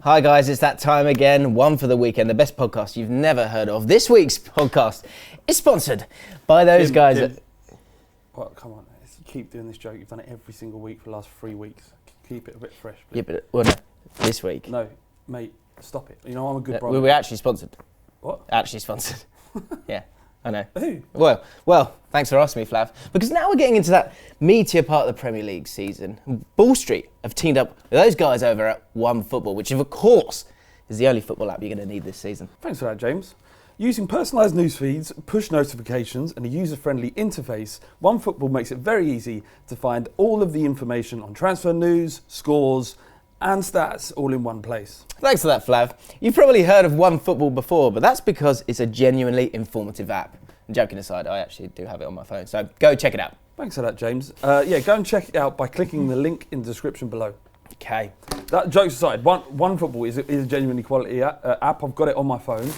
Hi guys, it's that time again. One for the weekend, the best podcast you've never heard of. This week's podcast is sponsored by those guys. Well, come on, keep doing this joke. You've done it every single week for the last 3 weeks. Keep it a bit fresh, please. Yeah, but no, this week. No, mate, stop it. You know I'm a good brother. We're actually sponsored. What? Actually sponsored. Yeah, I know. Who? Well, thanks for asking me, Flav. Because now we're getting into that meatier part of the Premier League season. Ball Street have teamed up with those guys over at OneFootball, which of course is the only football app you're going to need this season. Thanks for that, James. Using personalised news feeds, push notifications and a user-friendly interface, OneFootball makes it very easy to find all of the information on transfer news, scores and stats all in one place. Thanks for that, Flav. You've probably heard of OneFootball before, but that's because it's a genuinely informative app. And joking aside, I actually do have it on my phone, so go check it out. Thanks for that, James. Go and check it out by clicking the link in the description below. Okay. That jokes aside, OneFootball is a genuinely quality app. I've got it on my phone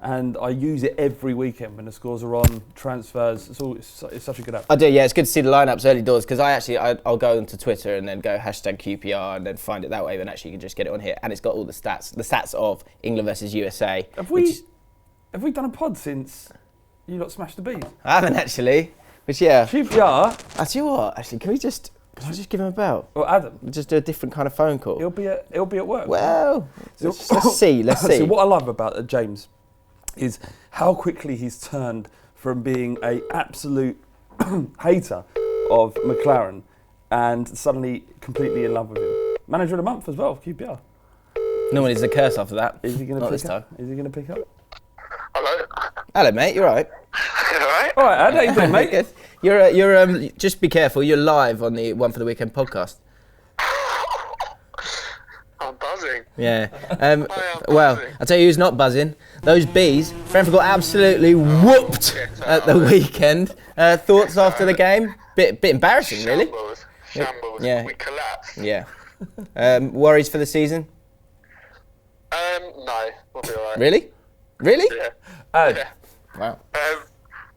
and I use it every weekend when the scores are on, transfers. It's such a good app. I do, yeah. It's good to see the lineups early doors because I'll go onto Twitter and then go hashtag QPR and then find it that way. But actually, you can just get it on here, and it's got all the stats of England versus USA. Have we done a pod since you lot smashed the bees? I haven't actually, but yeah. QPR. I tell you what, actually, can I just give him a bell? Or Adam. Just do a different kind of phone call. He'll be at work. Well, let's see. So what I love about James is how quickly he's turned from being an absolute hater of McLaren and suddenly completely in love with him. Manager of the month as well, QPR. Normally it's a curse after that. Is he going to pick up? Hello. Hello, mate. You're right. You alright? All right, how you doing, mate? Good. You're just be careful. You're live on the One for the Weekend podcast. I'm buzzing. Yeah. Well, I'll tell you who's not buzzing. Those bees. Brentford got absolutely whooped at the weekend. Thoughts after the game? Bit embarrassing, really. Shambles. Yeah. We collapsed. Yeah. Worries for the season? No, we'll be alright. Really? Yeah. Ad. Wow.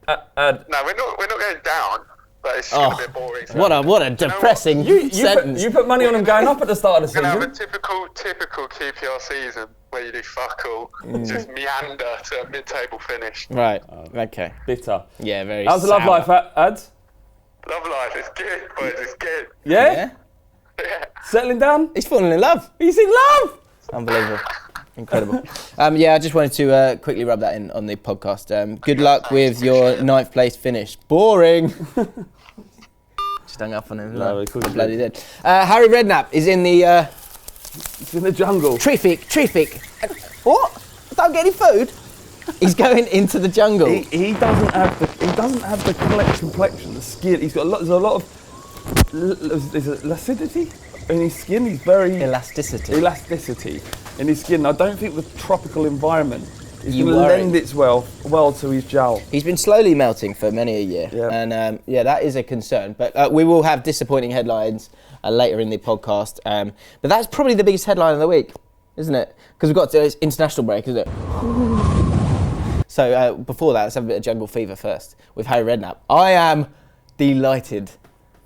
No, we're not going down, but it's just a bit boring. So What a depressing sentence. You put money on them going up at the start of the we're season. going to have a typical QPR season where you do fuck all, just meander to a mid-table finish. Right. Okay. Bitter. Yeah. Very. How's the love life, Ad? Love life, it's good, boys, it's good. Yeah? Yeah. Settling down? He's falling in love. He's in love! Unbelievable. Incredible. I just wanted to quickly rub that in on the podcast. Good luck with your 9th place finish. Boring. Just hung up on him. No, we couldn't. Bloody did. Harry Redknapp is in the... He's in the jungle. Traffic. What? Don't get any food? He's going into the jungle. He doesn't have the complexion, the skin. He's got there's a lot of is it lacidity in his skin. He's very elasticity in his skin. I don't think the tropical environment is going to lend its well to his jowl. He's been slowly melting for many a year, and that is a concern. But we will have disappointing headlines later in the podcast. But that's probably the biggest headline of the week, isn't it? Because we've got this international break, isn't it? So before that, let's have a bit of jungle fever first with Harry Redknapp. I am delighted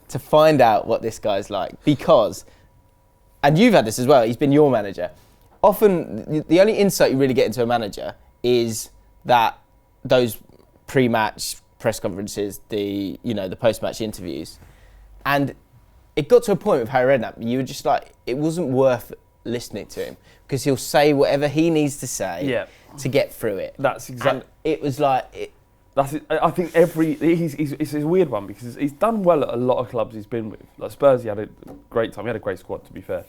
to find out what this guy's like because, and you've had this as well, he's been your manager. Often, the only insight you really get into a manager is that those pre-match press conferences, the post-match interviews. And it got to a point with Harry Redknapp, you were just like, it wasn't worth listening to him because he'll say whatever he needs to say to get through it. That's exactly. And it was like. That's it. I think it's a weird one because he's done well at a lot of clubs he's been with. Like Spurs, he had a great time. He had a great squad, to be fair.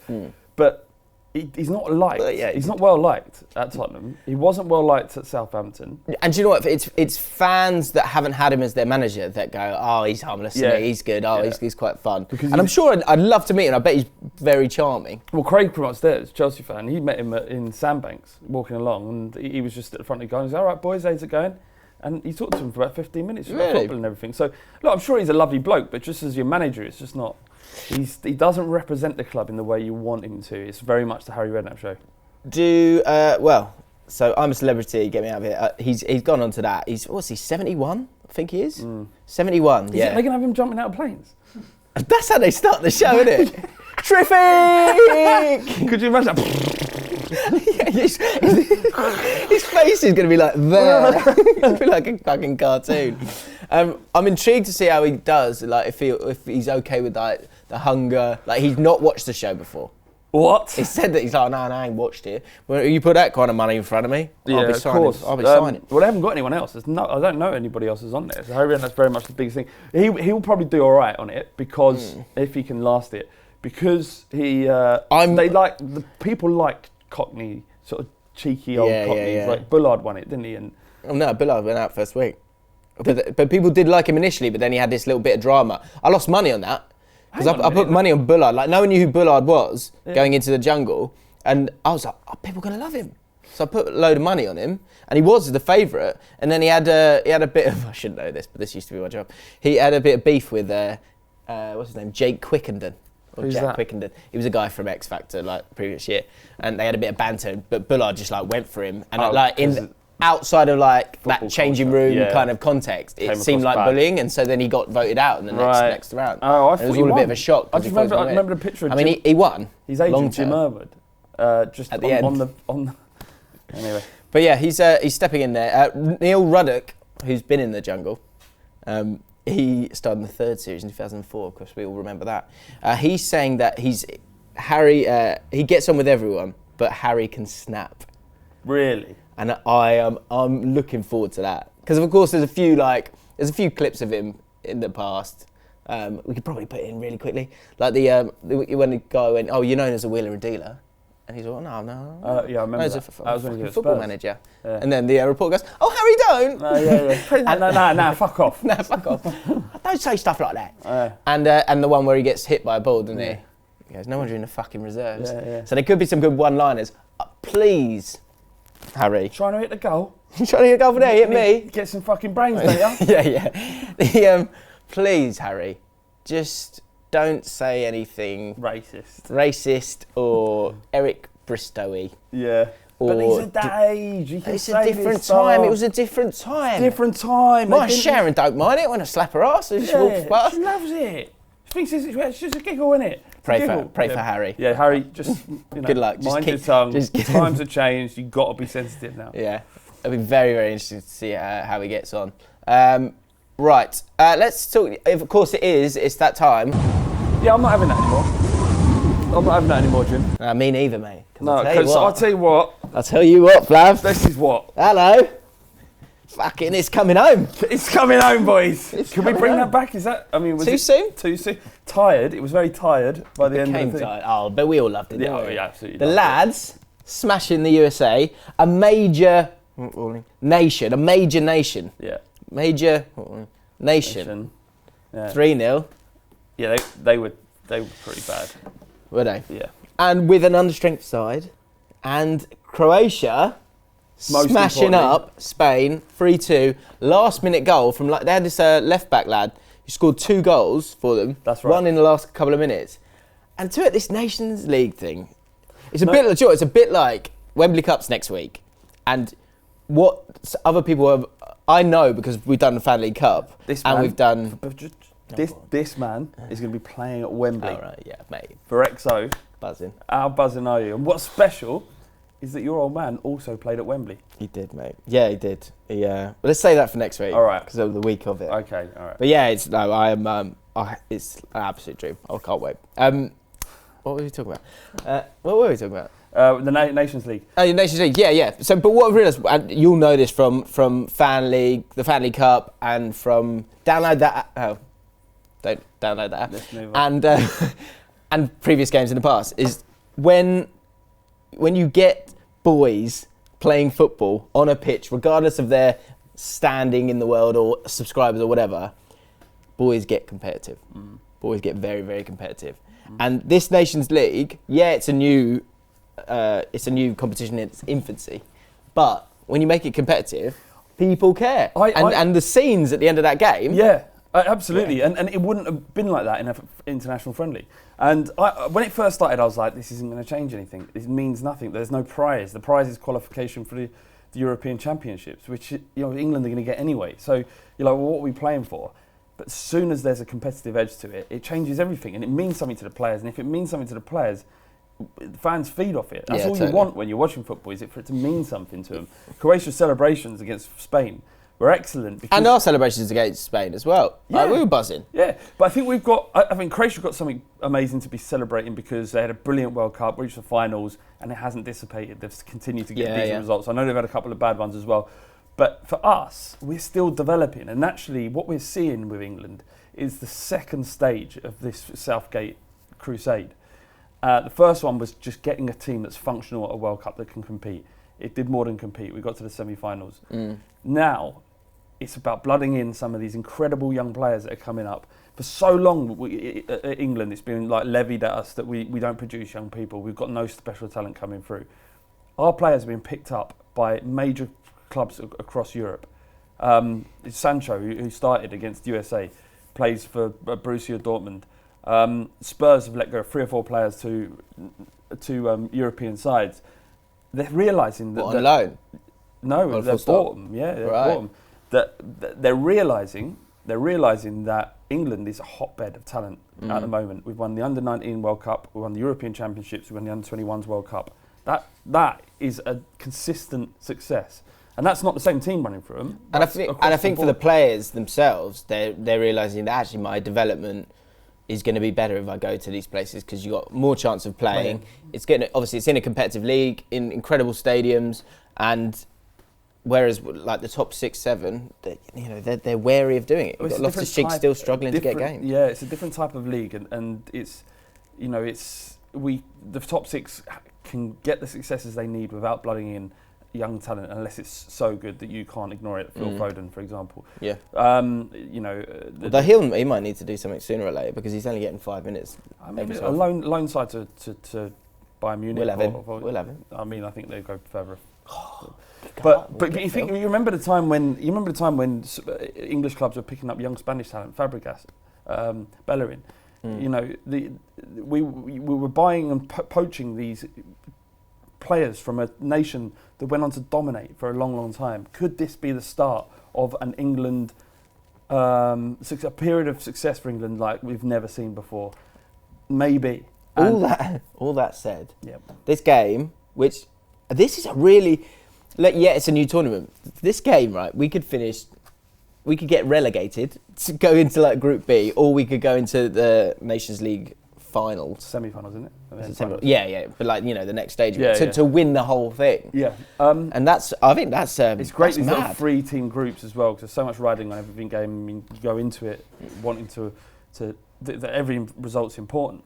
But he's not liked. He's not well liked at Tottenham. He wasn't well liked at Southampton. And do you know what? It's fans that haven't had him as their manager that go, oh, he's harmless, he's good, he's quite fun. Because and I'm sure I'd love to meet him. I bet he's very charming. Well, Craig from upstairs, Chelsea fan, he met him in Sandbanks walking along, and he was just at the front of the guy. He was, all right, boys, how's it going? And he talked to him for about 15 minutes about football and everything. So, look, I'm sure he's a lovely bloke, but just as your manager, it's just not. He doesn't represent the club in the way you want him to. It's very much the Harry Redknapp show. So I'm a celebrity. Get me out of here. He's gone on to that. What's he? 71, I think he is. 71. They're gonna have him jumping out of planes. That's how they start the show, isn't it? Terrific! Could you imagine that? his face is going to be like there. It'll be like a fucking cartoon. I'm intrigued to see how he does. Like if he's okay with like the hunger. Like he's not watched the show before. What? He said that he's like, no, I ain't watched it. Well, you put that kind of money in front of me, yeah, I'll be signing. I'll be signing. Well, they haven't got anyone else. I don't know anybody else is on there. So Harry Redknapp's very much the biggest thing. He'll probably do all right on it because if he can last it, because the people like Cockney, sort of cheeky old Cockneys. Yeah. Like Bullard won it, didn't he? And no, Bullard went out first week. But people did like him initially, but then he had this little bit of drama. I lost money on that. Because I put money on Bullard, like no one knew who Bullard was going into the jungle, and I was like, people are gonna love him. So I put a load of money on him, and he was the favourite. And then he had a bit of, I shouldn't know this, but this used to be my job. He had a bit of beef with what's his name, Jake Quickenden. Who's Jack Quickenden. He was a guy from X Factor like the previous year, and they had a bit of banter. But Bullard just like went for him, and outside of like that changing room kind of context, it seemed like bullying, and so then he got voted out in the next round. Oh, I thought it was he all won. a bit of a shock. I remember the picture of Jim. He won. His agent Jim Irwood, just at the end. On the anyway. But yeah, he's stepping in there. Neil Ruddock, who's been in the jungle, he started in the third series in 2004. Of course, we all remember that. He's saying that Harry. He gets on with everyone, but Harry can snap. Really? And I'm looking forward to that because of course there's a few clips of him in the past. We could probably put it in really quickly, like when the guy went, "Oh, you're known as a wheeler and dealer," and he's like, "No." Yeah, I remember. That was when he was football manager. Yeah. And then the report goes, "Oh, Harry, don't." No, fuck off. No, fuck off. Don't say stuff like that. And the one where he gets hit by a ball, doesn't he? He goes, "No wonder you're in the fucking reserves." Yeah. So there could be some good one-liners. Please. Harry. Trying to hit the goal. Trying to hit a goal for there, hit me. Get some fucking brains, don't you? Yeah. Please, Harry, just don't say anything racist or Eric Bristow-y. Yeah. But he's at that age. It's a different time. It was a different time. My Sharon don't mind it when I slap her ass. She walks past. She loves it. She thinks it's just a giggle, isn't it? Pray for Harry. Yeah, Harry, just good luck. Mind your tongue. Times have changed. You've got to be sensitive now. Yeah, it'll be very, very interesting to see how he gets on. Right, let's talk. Of course, it's that time. Yeah, I'm not having that anymore. Jim. Me neither, mate. No, because I'll tell you what, Flav. This is what. Hello. Fucking, it's coming home. It's coming home, boys. Can we bring that back? Is that? I mean, was too soon? Too soon. Tired. It was very tired by the end of the thing. Tired. Oh, but we all loved it. Yeah, absolutely. The lads smashing the USA, a major nation, Yeah. Major nation. Yeah. 3-0. Yeah, they were pretty bad. Were they? Yeah. And with an understrength side, and Croatia. Smashing up Spain 3-2. Last minute goal from they had this left back lad who scored 2 goals for them. That's right. One in the last couple of minutes. And to it, this Nations League thing, it's a bit like Wembley Cup's next week. And what other people have, I know because we've done the Fan League Cup this man is going to be playing at Wembley. Oh, right, yeah, mate. For XO. Buzzing. How buzzing are you? And what's special is that your old man also played at Wembley. He did, mate. Yeah, he did. But let's say that for next week. All right. Because of the week of it. Okay, all right. But yeah, it's an absolute dream. I can't wait. What were we talking about? The Nations League. Oh, the Nations League. Yeah. So, but what I've realised, and you'll know this from Fan League, the Fan League Cup, and from download that. Don't download that. Let's move on. And previous games in the past is when you get boys playing football on a pitch, regardless of their standing in the world or subscribers or whatever, boys get competitive. Boys get very, very competitive. And this Nations League, it's a new competition in its infancy, but when you make it competitive, people care. And the scenes at the end of that game. Yeah, absolutely. Yeah. And it wouldn't have been like that in an international friendly. And when it first started, I was like, this isn't going to change anything. It means nothing. There's no prize. The prize is qualification for the European Championships, which England are going to get anyway. So you're like, well, what are we playing for? But as soon as there's a competitive edge to it, it changes everything, and it means something to the players. And if it means something to the players, fans feed off it. That's all you want when you're watching football, is it for it to mean something to them. Croatia's celebrations against Spain were excellent. And our celebrations against Spain as well. Yeah. We were buzzing. Yeah, but I think I think Croatia got something amazing to be celebrating, because they had a brilliant World Cup, reached the finals, and it hasn't dissipated. They've continued to get decent results. I know they've had a couple of bad ones as well. But for us, we're still developing. And actually, what we're seeing with England is the second stage of this Southgate crusade. The first one was just getting a team that's functional at a World Cup that can compete. It did more than compete. We got to the semi-finals. Now, it's about blooding in some of these incredible young players that are coming up. For so long, at England, it's been like levied at us that we don't produce young people. We've got no special talent coming through. Our players have been picked up by major clubs across Europe. Sancho, who started against USA, plays for Borussia Dortmund. Spurs have let go of 3 or 4 players to European sides. They're realising that... on loan? No, they've bought them. Yeah, they've bought them. That they're realising that England is a hotbed of talent at the moment. We've won the Under-19 World Cup, we won the European Championships, we won the Under-21s World Cup. That is a consistent success. And that's not the same team running through them. And I think for the players themselves, they're realising that actually my development is going to be better if I go to these places, because you've got more chance of playing. Obviously it's in a competitive league, in incredible stadiums, and whereas like the top 6, 7, they're wary of doing it. You've got Loftus-Cheek still struggling to get games. Yeah, it's a different type of league, and it's the top 6 can get the successes they need without blooding in young talent, unless it's so good that you can't ignore it. Phil Foden, for example. Yeah. Although he might need to do something sooner or later, because he's only getting 5 minutes. I mean, a loan side to Bayern Munich. We'll have him. I mean, I think they'll go further. But you remember the time when English clubs were picking up young Spanish talent, Fabregas, Bellerin. We were buying and poaching these players from a nation that went on to dominate for a long, long time. Could this be the start of an England, a period of success for England like we've never seen before? Maybe. All that said, this game, this is a really, it's a new tournament. This game, right, we could get relegated to go into like Group B, or we could go into the Nations League finals. Semi-finals, isn't it? Yeah, but the next stage to win the whole thing. Yeah. And I think that's it's great. These little 3-team groups as well, because there's so much riding on every game. I mean, you go into it wanting that every result's important.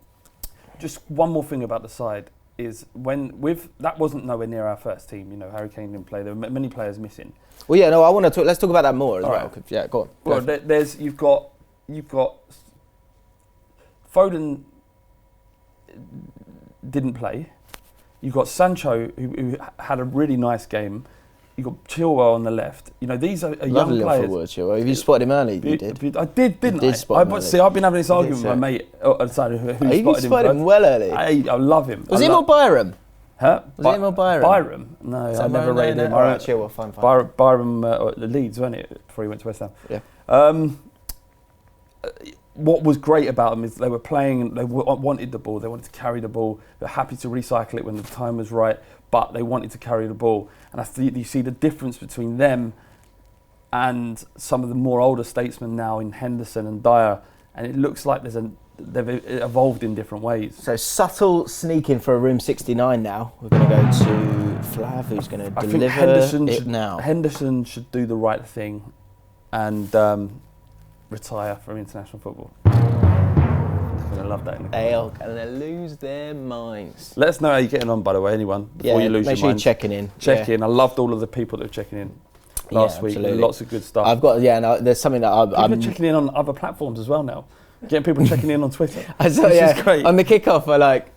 Just one more thing about the side is that wasn't nowhere near our first team. Harry Kane didn't play. There were many players missing. Well, yeah, no, I want to talk. Let's talk about that more as well. Right. Yeah, go on. Well, you've got Foden didn't play. You've got Sancho who had a really nice game. You've got Chilwell on the left. These are young players. Forward, Chilwell. Have you spotted him early? You did. I did, didn't I? Spot him early. See, I've been having this argument with my mate. Who spotted him well early? I love him. Was him or Byram? Huh? Was him or Byram? Byram? No, I never rated him. All right, Chilwell, fine. Byram at Leeds, wasn't it? Before he went to West Ham. Yeah. What was great about them is they were playing, they wanted the ball, they wanted to carry the ball, they're happy to recycle it when the time was right, but they wanted to carry the ball. And I think you see the difference between them and some of the more older statesmen now in Henderson and Dyer, and it looks like they've evolved in different ways. So subtle sneaking for a room 69 now. We're going to go to Flav, who's going to deliver it now. Henderson should do the right thing and retire from international football. I'm going to love that. They are going to lose their minds. Let us know how you're getting on, by the way, anyone, before you lose your mind. Make sure you're checking in. Check in. I loved all of the people that were checking in last week. Lots of good stuff. There's something that I'm checking in on other platforms as well now. Getting people checking in on Twitter. Which is great. On the kickoff,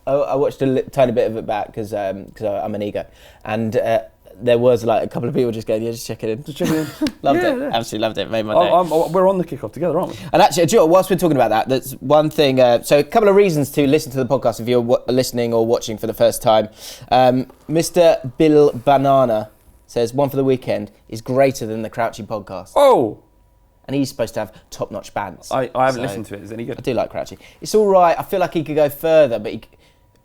I watched a tiny bit of it back because I'm an ego, and there was a couple of people just going, just checking in. Loved it. Yeah. Absolutely loved it. Made my day. We're on the kickoff together, aren't we? And actually, whilst we're talking about that, that's one thing. So a couple of reasons to listen to the podcast if you're listening or watching for the first time. Mr. Bill Banana says, one for the weekend is greater than the Crouchy podcast. Oh! And he's supposed to have top-notch bands. I haven't listened to it. Is it any good? I do like Crouchy. It's all right. I feel like he could go further, but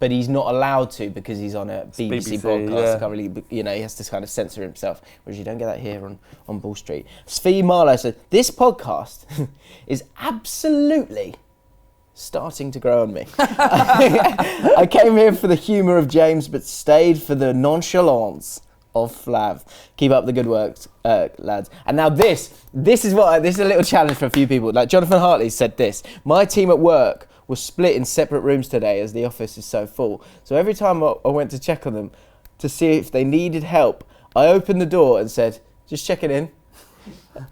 but he's not allowed to because he's on a BBC podcast. Yeah. He can't really, he has to kind of censor himself, whereas you don't get that here on Ball Street. Svi Marlowe said, this podcast is absolutely starting to grow on me. I came here for the humour of James, but stayed for the nonchalance of Flav. Keep up the good work, lads. And now this is a little challenge for a few people. Like Jonathan Hartley said this: my team at work was split in separate rooms today as the office is so full. So every time I went to check on them to see if they needed help, I opened the door and said, just checking in.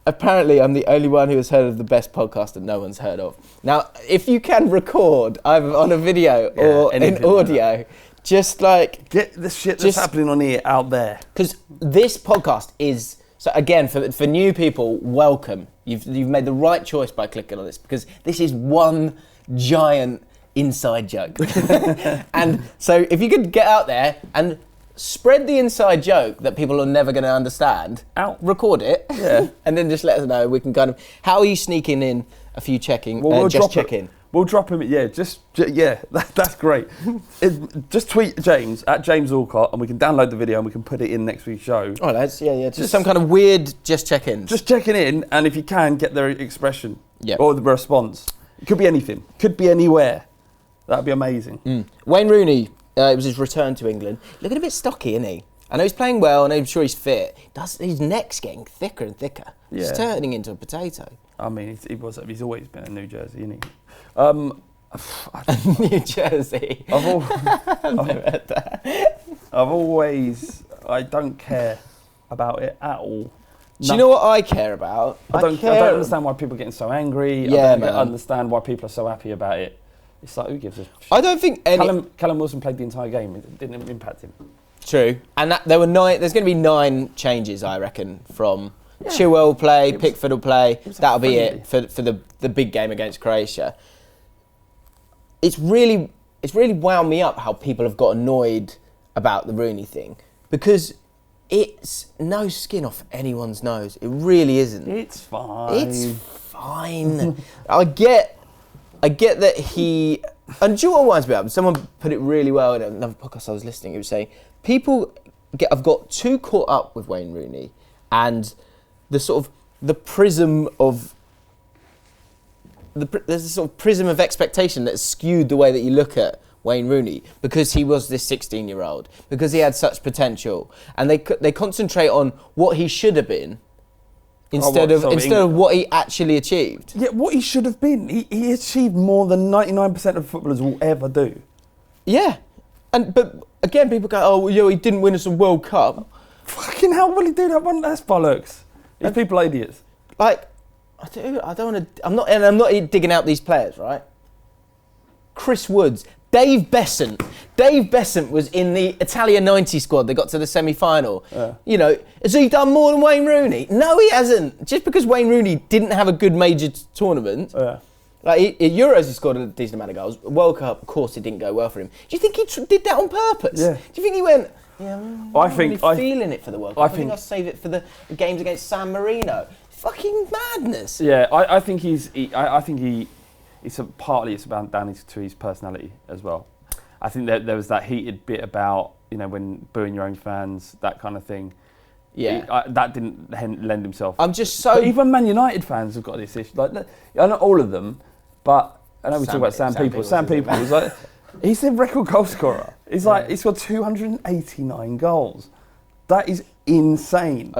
Apparently, I'm the only one who has heard of the best podcast that no one's heard of. Now, if you can record either on a video or in audio, just like... Get the shit that's happening on here out there. Because this podcast is... So again, for new people, welcome. You've made the right choice by clicking on this, because this is one giant inside joke. And so if you could get out there and spread the inside joke that people are never going to understand, record it, and then just let us know. We can kind of... How are you sneaking in a few checking? We'll just check in. We'll drop him. That's great. Just tweet James at James Alcott, and we can download the video and we can put it in next week's show. Oh, lads, just some kind of weird just check-ins. Just checking in, and if you can, get their expression or the response. It could be anything. Could be anywhere. That'd be amazing. Wayne Rooney, it was his return to England. Looking a bit stocky, isn't he? I know he's playing well, and I'm sure he's fit. His neck's getting thicker and thicker. Yeah. He's turning into a potato. I mean, he's always been in New Jersey, isn't he? New Jersey. I don't care about it at all. Do you know what I care about? I don't understand why people are getting so angry. I don't understand why people are so happy about it. It's like, who gives a shit? I don't think Callum Wilson played the entire game. It didn't impact him. True. And there were 9. There's going to be 9 changes, I reckon, from Chilwell will play, Pickford will play. That'll be it for the big game against Croatia. It's really wound me up how people have got annoyed about the Rooney thing, because it's no skin off anyone's nose. It really isn't. It's fine. I get that he... And do you know what winds me up? Someone put it really well in another podcast I was listening. It was saying, have got too caught up with Wayne Rooney and the sort of the prism of... There's a sort of prism of expectation that's skewed the way that you look at Wayne Rooney, because he was this 16-year-old, because he had such potential, and they concentrate on what he should have been instead of what he actually achieved. Yeah, what he should have been. He achieved more than 99% of footballers will ever do. Yeah, but again, people go, "Oh, he didn't win us a World Cup." Fucking hell, will he do that one? That's bollocks. These people are idiots. Like, I don't want to. I'm not digging out these players, right? Chris Woods, Dave Besant was in the Italia 90 squad. They got to the semi-final. Has he done more than Wayne Rooney? No, he hasn't. Just because Wayne Rooney didn't have a good major tournament. Like at Euros, he scored a decent amount of goals. World Cup, of course, it didn't go well for him. Do you think he did that on purpose? Yeah. Do you think he went? I'm feeling it for the World Cup. I think I'll save it for the games against San Marino. Fucking madness. Yeah, I think it's partly about down to his personality as well. I think there was that heated bit about when booing your own fans, that kind of thing. Yeah, that didn't lend himself. I'm just so. But even Man United fans have got this issue. Like, not all of them, but I know we talk about Sam Peoples. Sam Peoples is like, he's the record goal scorer. He's like, he's got 289 goals. That is insane.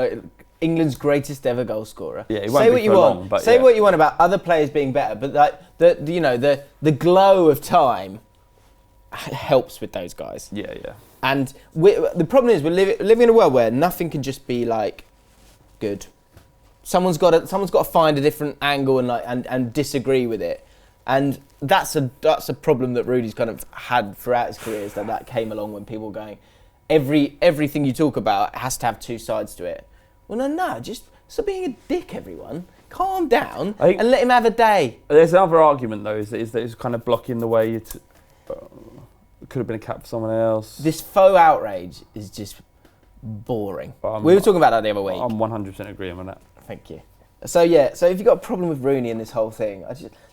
England's greatest ever goal scorer. Yeah, it won't say what you want. Long, say what you want about other players being better, but like the glow of time helps with those guys. Yeah. And the problem is we're living in a world where nothing can just be like good. Someone's got to find a different angle and disagree with it, and that's a problem that Rudy's kind of had throughout his career. Is that came along when people were going, everything you talk about has to have two sides to it. Well, no, just stop being a dick, everyone. Calm down and let him have a day. There's another argument, though, is that it's kind of blocking the way it could have been a cap for someone else. This faux outrage is just boring. We were talking about that the other week. I'm 100% agreeing with that. Thank you. So if you've got a problem with Rooney in this whole thing,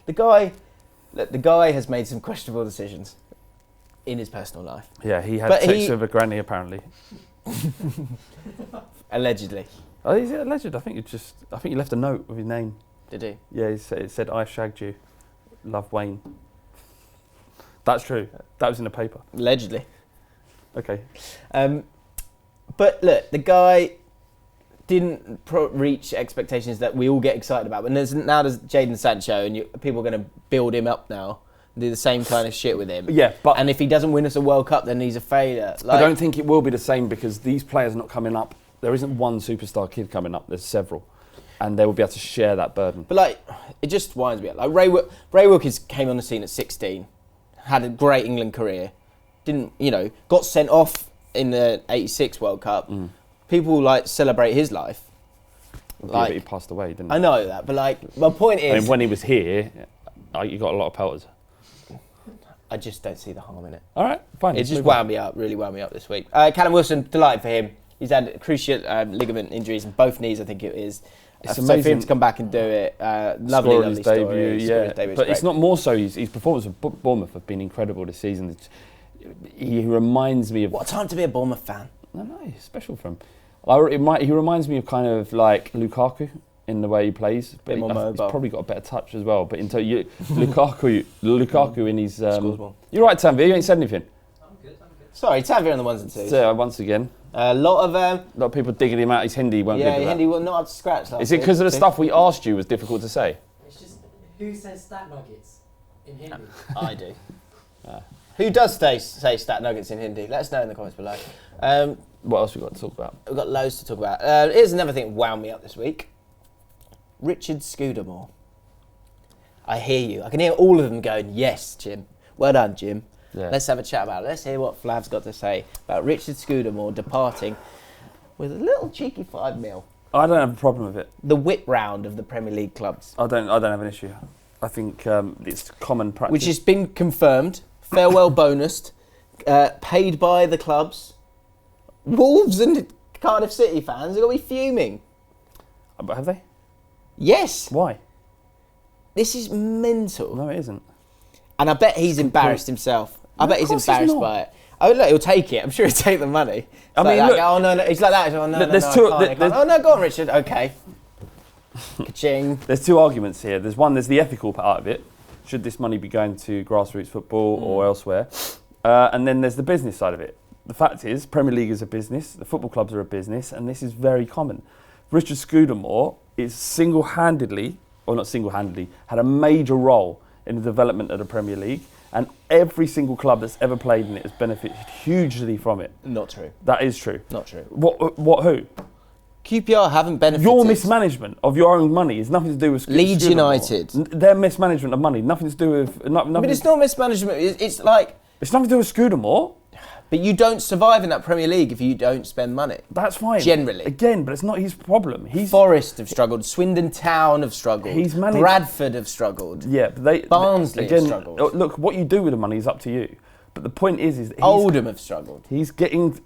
the guy has made some questionable decisions. in his personal life. Yeah, he had sex with a granny apparently. Allegedly. Oh, is it alleged? I think he left a note with his name. Did he? Yeah, it said, "I shagged you. Love, Wayne." That's true. That was in the paper. Allegedly. Okay. But look, the guy didn't reach expectations that we all get excited about. And now there's Jadon Sancho, and people are going to build him up now, and do the same kind of shit with him. Yeah, and if he doesn't win us a World Cup, then he's a failure. I don't think it will be the same because these players are not coming up. There isn't one superstar kid coming up. There's several, and they will be able to share that burden. But it just winds me up. Like Ray Wilkins came on the scene at 16, had a great England career, got sent off in the '86 World Cup. People celebrate his life. But he passed away, didn't he? I know that, but my point is, when he was here, you got a lot of pelters. I just don't see the harm in it. All right, fine. It just really wound me up this week. Callum Wilson, delighted for him. He's had cruciate ligament injuries in both knees, I think it is. It's amazing. So for him to come back and do it, lovely story. Yeah. But it's not more so. His performance of Bournemouth have been incredible this season. He reminds me of... What a time to be a Bournemouth fan. No, he's special for him. He reminds me of kind of like Lukaku in the way he plays. But he's probably got a better touch as well. But Lukaku in his... You're right, Tanvir, you ain't said anything. I'm good. Sorry, Tanvir on the ones and twos. So, once again. A lot of people digging him out. His Hindi weren't good. Yeah, Hindi was not up to scratch. Is it because of the stuff we asked you was difficult to say? It's just, who says stat nuggets in Hindi? I do. Who does say stat nuggets in Hindi? Let us know in the comments below. What else we got to talk about? We've got loads to talk about. Here's another thing that wound me up this week. Richard Scudamore. I hear you. I can hear all of them going, yes, Jim. Well done, Jim. Yeah. Let's have a chat about it. Let's hear what Flav's got to say about Richard Scudamore departing with a little cheeky $5 million. I don't have a problem with it. The whip round of the Premier League clubs. I don't have an issue. I think it's common practice. Which has been confirmed, farewell bonused, paid by the clubs. Wolves and Cardiff City fans are going to be fuming. But have they? Yes. Why? This is mental. No, it isn't. And I bet he's embarrassed himself. I bet he's embarrassed by it. Oh, look, he'll take it. I'm sure he'll take the money. I mean, look, oh, no, he's like that. Oh, no, oh, no, go on, Richard. Okay. Ka-ching. There's two arguments here. There's the ethical part of it. Should this money be going to grassroots football or elsewhere? And then there's the business side of it. The fact is, Premier League is a business, the football clubs are a business, and this is very common. Richard Scudamore is had a major role in the development of the Premier League, and every single club that's ever played in it has benefited hugely from it. Not true. That is true. Not true. Who? QPR haven't benefited. Your mismanagement of your own money has nothing to do with Leeds United. Their mismanagement of money, nothing to do with... But it's not mismanagement, it's like... It's nothing to do with Scudamore. But you don't survive in that Premier League if you don't spend money. That's fine. Generally. Again, but it's not his problem. Forest have struggled. Swindon Town have struggled. Bradford have struggled. Yeah, but Barnsley have struggled. Look, what you do with the money is up to you. But the point is that Oldham have struggled. He's getting.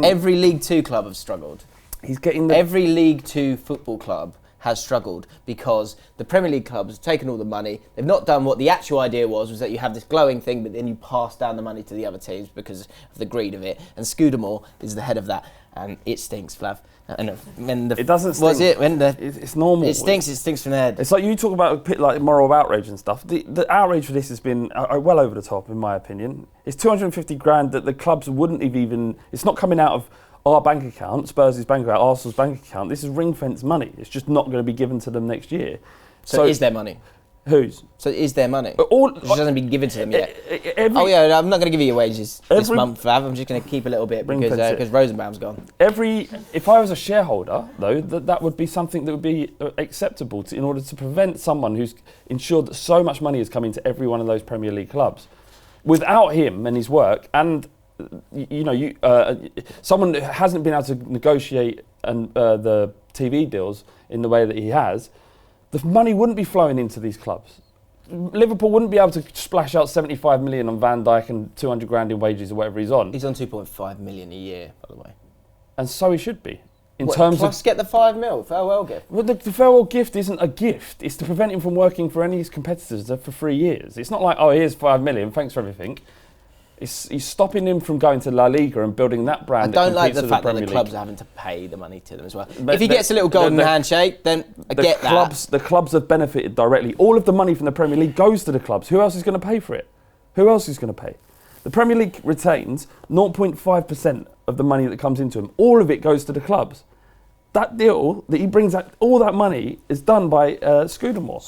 Every League Two club have struggled. Every League Two football club has struggled because the Premier League clubs have taken all the money. They've not done what the actual idea was that you have this glowing thing, but then you pass down the money to the other teams because of the greed of it. And Scudamore is the head of that, and it stinks, Flav. It doesn't stink. Was it? It's normal. It stinks from the head. It's like you talk about like moral outrage and stuff. The outrage for this has been well over the top, in my opinion. It's 250 grand that the clubs wouldn't have even... It's not coming out of our bank account, Spurs' bank account, Arsenal's bank account. This is ring-fenced money. It's just not going to be given to them next year. So is their money? Whose? So is their money? Which hasn't been given to them yet. I'm not going to give you your wages this month, Flav. I'm just going to keep a little bit because Rosenbaum's gone. If I was a shareholder, though, that would be something that would be acceptable in order to prevent someone who's ensured that so much money is coming to every one of those Premier League clubs. Without him and his work, and someone who hasn't been able to negotiate the TV deals in the way that he has, the money wouldn't be flowing into these clubs. Liverpool wouldn't be able to splash out 75 million on Van Dijk and 200 grand in wages or whatever he's on. He's on 2.5 million a year, by the way. And so he should be. Plus get the $5 million farewell gift. Well, the farewell gift isn't a gift. It's to prevent him from working for any of his competitors for 3 years. It's not like, oh, here's $5 million, thanks for everything. He's stopping him from going to La Liga and building that brand. I don't like the with fact that Premier the clubs League. are having to pay the money to them as well. But if he gets a little golden handshake, then I get that. The clubs have benefited directly. All of the money from the Premier League goes to the clubs. Who else is going to pay for it? Who else is going to pay? The Premier League retains 0.5% of the money that comes into them. All of it goes to the clubs. That deal that he brings out, all that money is done by Scudamore.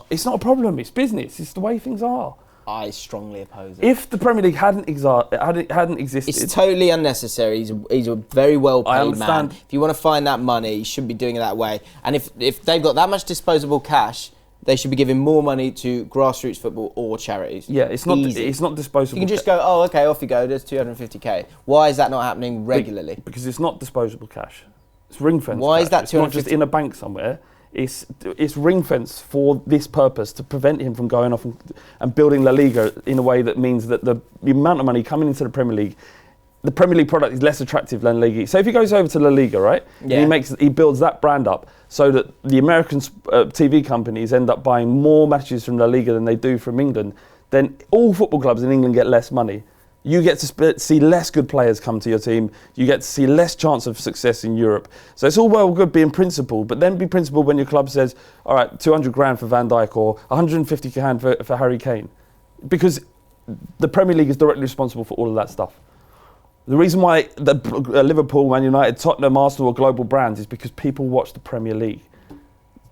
It's not a problem. It's business. It's the way things are. I strongly oppose it. If the Premier League hadn't existed, it's totally unnecessary. He's a very well paid man. If you want to find that money, you shouldn't be doing it that way. And if they've got that much disposable cash, they should be giving more money to grassroots football or charities. Yeah, it's not disposable. You can just go, oh, okay, off you go. There's 250k. Why is that not happening regularly? Because it's not disposable cash. It's ring fence. Why is that 250? It's not just in a bank somewhere. It's ring fence for this purpose, to prevent him from going off and building La Liga in a way that means that the amount of money coming into the Premier League, the Premier League product is less attractive than La Liga. So if he goes over to La Liga, right, yeah. and he builds that brand up so that the American TV companies end up buying more matches from La Liga than they do from England, then all football clubs in England get less money. You get to see less good players come to your team. You get to see less chance of success in Europe. So it's all well good being principled, but then be principled when your club says, all right, 200 grand for Van Dijk or 150 grand for Harry Kane. Because the Premier League is directly responsible for all of that stuff. The reason why Liverpool, Man United, Tottenham, Arsenal are global brands is because people watch the Premier League.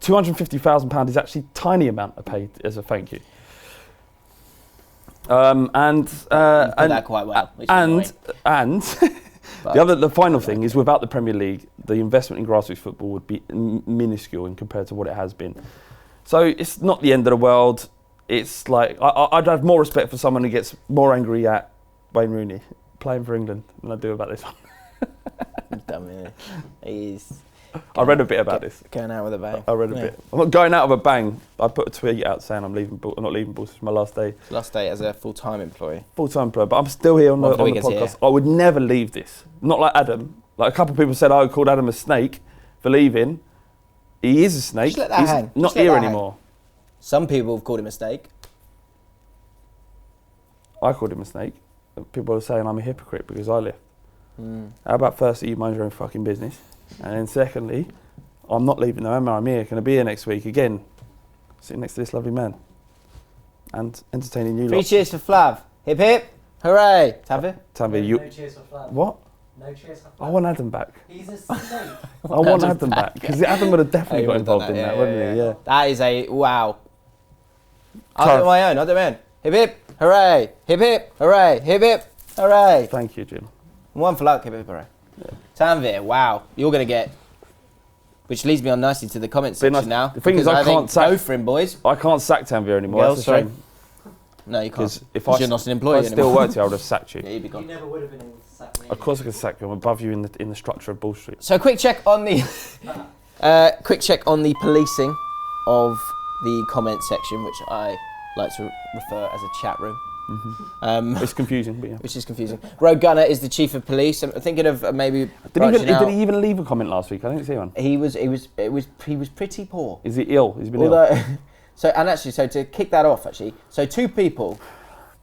£250,000 is actually a tiny amount of paid as a thank you. That quite well. The final thing is, without the Premier League, the investment in grassroots football would be minuscule in compared to what it has been. So it's not the end of the world. It's like I'd have more respect for someone who gets more angry at Wayne Rooney playing for England than I do about this one. Dumb, yeah. He's. I read a bit about this. Going out with a bang. I read a bit. I'm not going out of a bang. I put a tweet out saying I'm not leaving Bulls. It's my last day. Last day as a full-time employee. Full-time employee, but I'm still here on the podcast. Here. I would never leave this. Not like Adam. Like a couple of people said, I called Adam a snake for leaving. He is a snake. Just let that hang. Not here anymore. Some people have called him a snake. I called him a snake. People are saying I'm a hypocrite because I left. How about firstly, you mind your own fucking business? And then secondly, I'm not leaving November, I'm here, going to be here next week again, sitting next to this lovely man and entertaining you. 3 cheers for Flav. Hip hip, hooray. Tanvir, you... No cheers for Flav. What? No cheers for Flav. I want Adam back. He's a snake. I want Adam back, because Adam would have definitely got involved in that, wouldn't he? Yeah. That is a, wow. I'll do my own, Hip hip, hooray. Hip hip, hooray. Hip hip, hooray. Thank you, Jim. One for luck, hip hip, hooray. Yeah. Tanvir, wow, you're going to get, which leads me on nicely to the comment section now. The thing is, I can't sack. Go for him, boys. I can't sack Tanvir anymore. That's a shame. No, you can't. If you're not an employee anymore. If I still worked here, I would have sacked you. Yeah, you'd be gone. You never would have been able to sack me. Of course I could sack you. I'm above you in the structure of Bull Street. So, quick check on the policing of the comment section, which I like to refer as a chat room. Mm-hmm. It's confusing, but yeah. Which is confusing. Rogue Gunner is the chief of police. I'm thinking of maybe. Did he even leave a comment last week? I didn't see one. He was pretty poor. Is he ill? He's been ill. So to kick that off, so 2 people,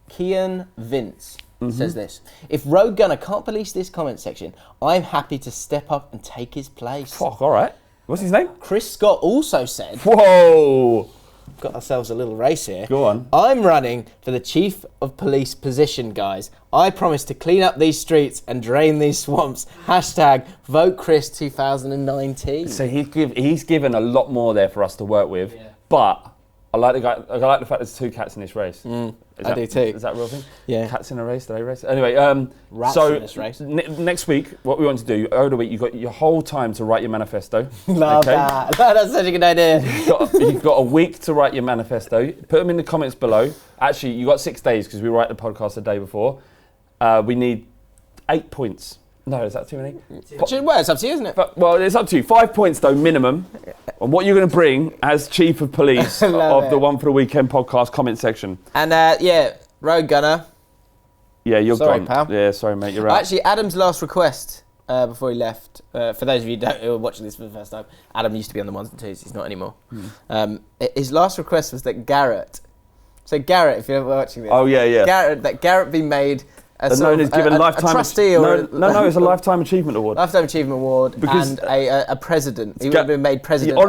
Kian Vince says this: if Rogue Gunner can't police this comment section, I'm happy to step up and take his place. Fuck, all right. What's his name? Chris Scott also said. Whoa. Got ourselves a little race here. Go on. I'm running for the chief of police position, guys. I promise to clean up these streets and drain these swamps. Hashtag vote Chris 2019. So he's given a lot more there for us to work with, but I like the fact there's 2 cats in this race. I do too. Is that a real thing? Yeah. Cats in a race? Do they race? Anyway, Rats in this race. Next week, what we want to do, over the week, you've got your whole time to write your manifesto. Love that. That's such a good idea. You've got a week to write your manifesto. Put them in the comments below. Actually, you've got 6 days because we write the podcast the day before. We need 8 points. No, is that too many? Well, it's up to you, isn't it? Well, it's up to you. 5 points, though, minimum, on what you're going to bring as Chief of Police of the One for the Weekend podcast comment section. And, Rogue Gunner. Yeah, you're sorry, gone. Pal. Yeah, sorry, mate, you're out. Actually, Adam's last west before he left, for those of you who are watching this for the first time, Adam used to be on the 1s and 2s, he's not anymore. His last request was that Garrett So Garrett, if you're watching this. Oh yeah. Garrett be made a trustee or no, it's a lifetime achievement award. Lifetime achievement award and a president. He would have been made president. The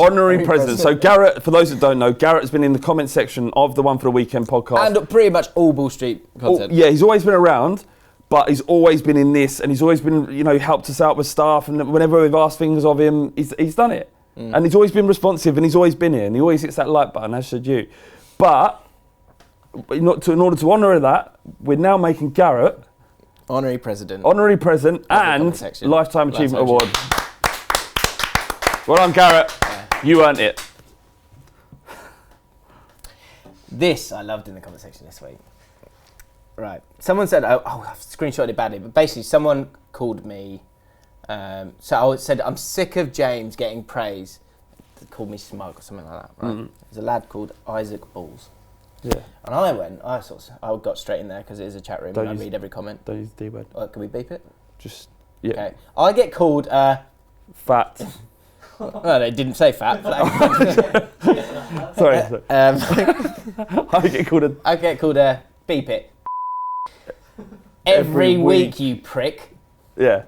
honorary president. So Garrett, for those that don't know, Garrett's been in the comment section of the One for the Weekend podcast and pretty much all Bull Street content. He's always been around, but he's always been in this, and he's always been, helped us out with stuff. And whenever we've asked things of him, he's done it, and he's always been responsive, and he's always been here, and he always hits that like button, as should you. But in order to honour that, we're now making Garrett honorary president, and lifetime achievement award. Well done, Garrett. Yeah. You earned it. This I loved in the comment section this week. Right, someone said, I've screenshotted it badly, but basically someone called me. So I said, I'm sick of James getting praise. They called me smug or something like that. Right? There's a lad called Isaac Balls. Yeah. And I got straight in there because it is a chat room and I read every comment. Don't use the D word. Can we beep it? Just, yeah. Okay. I get called... fat. No, they didn't say fat. Sorry. I get called a beep it. Every week, you prick. Yeah.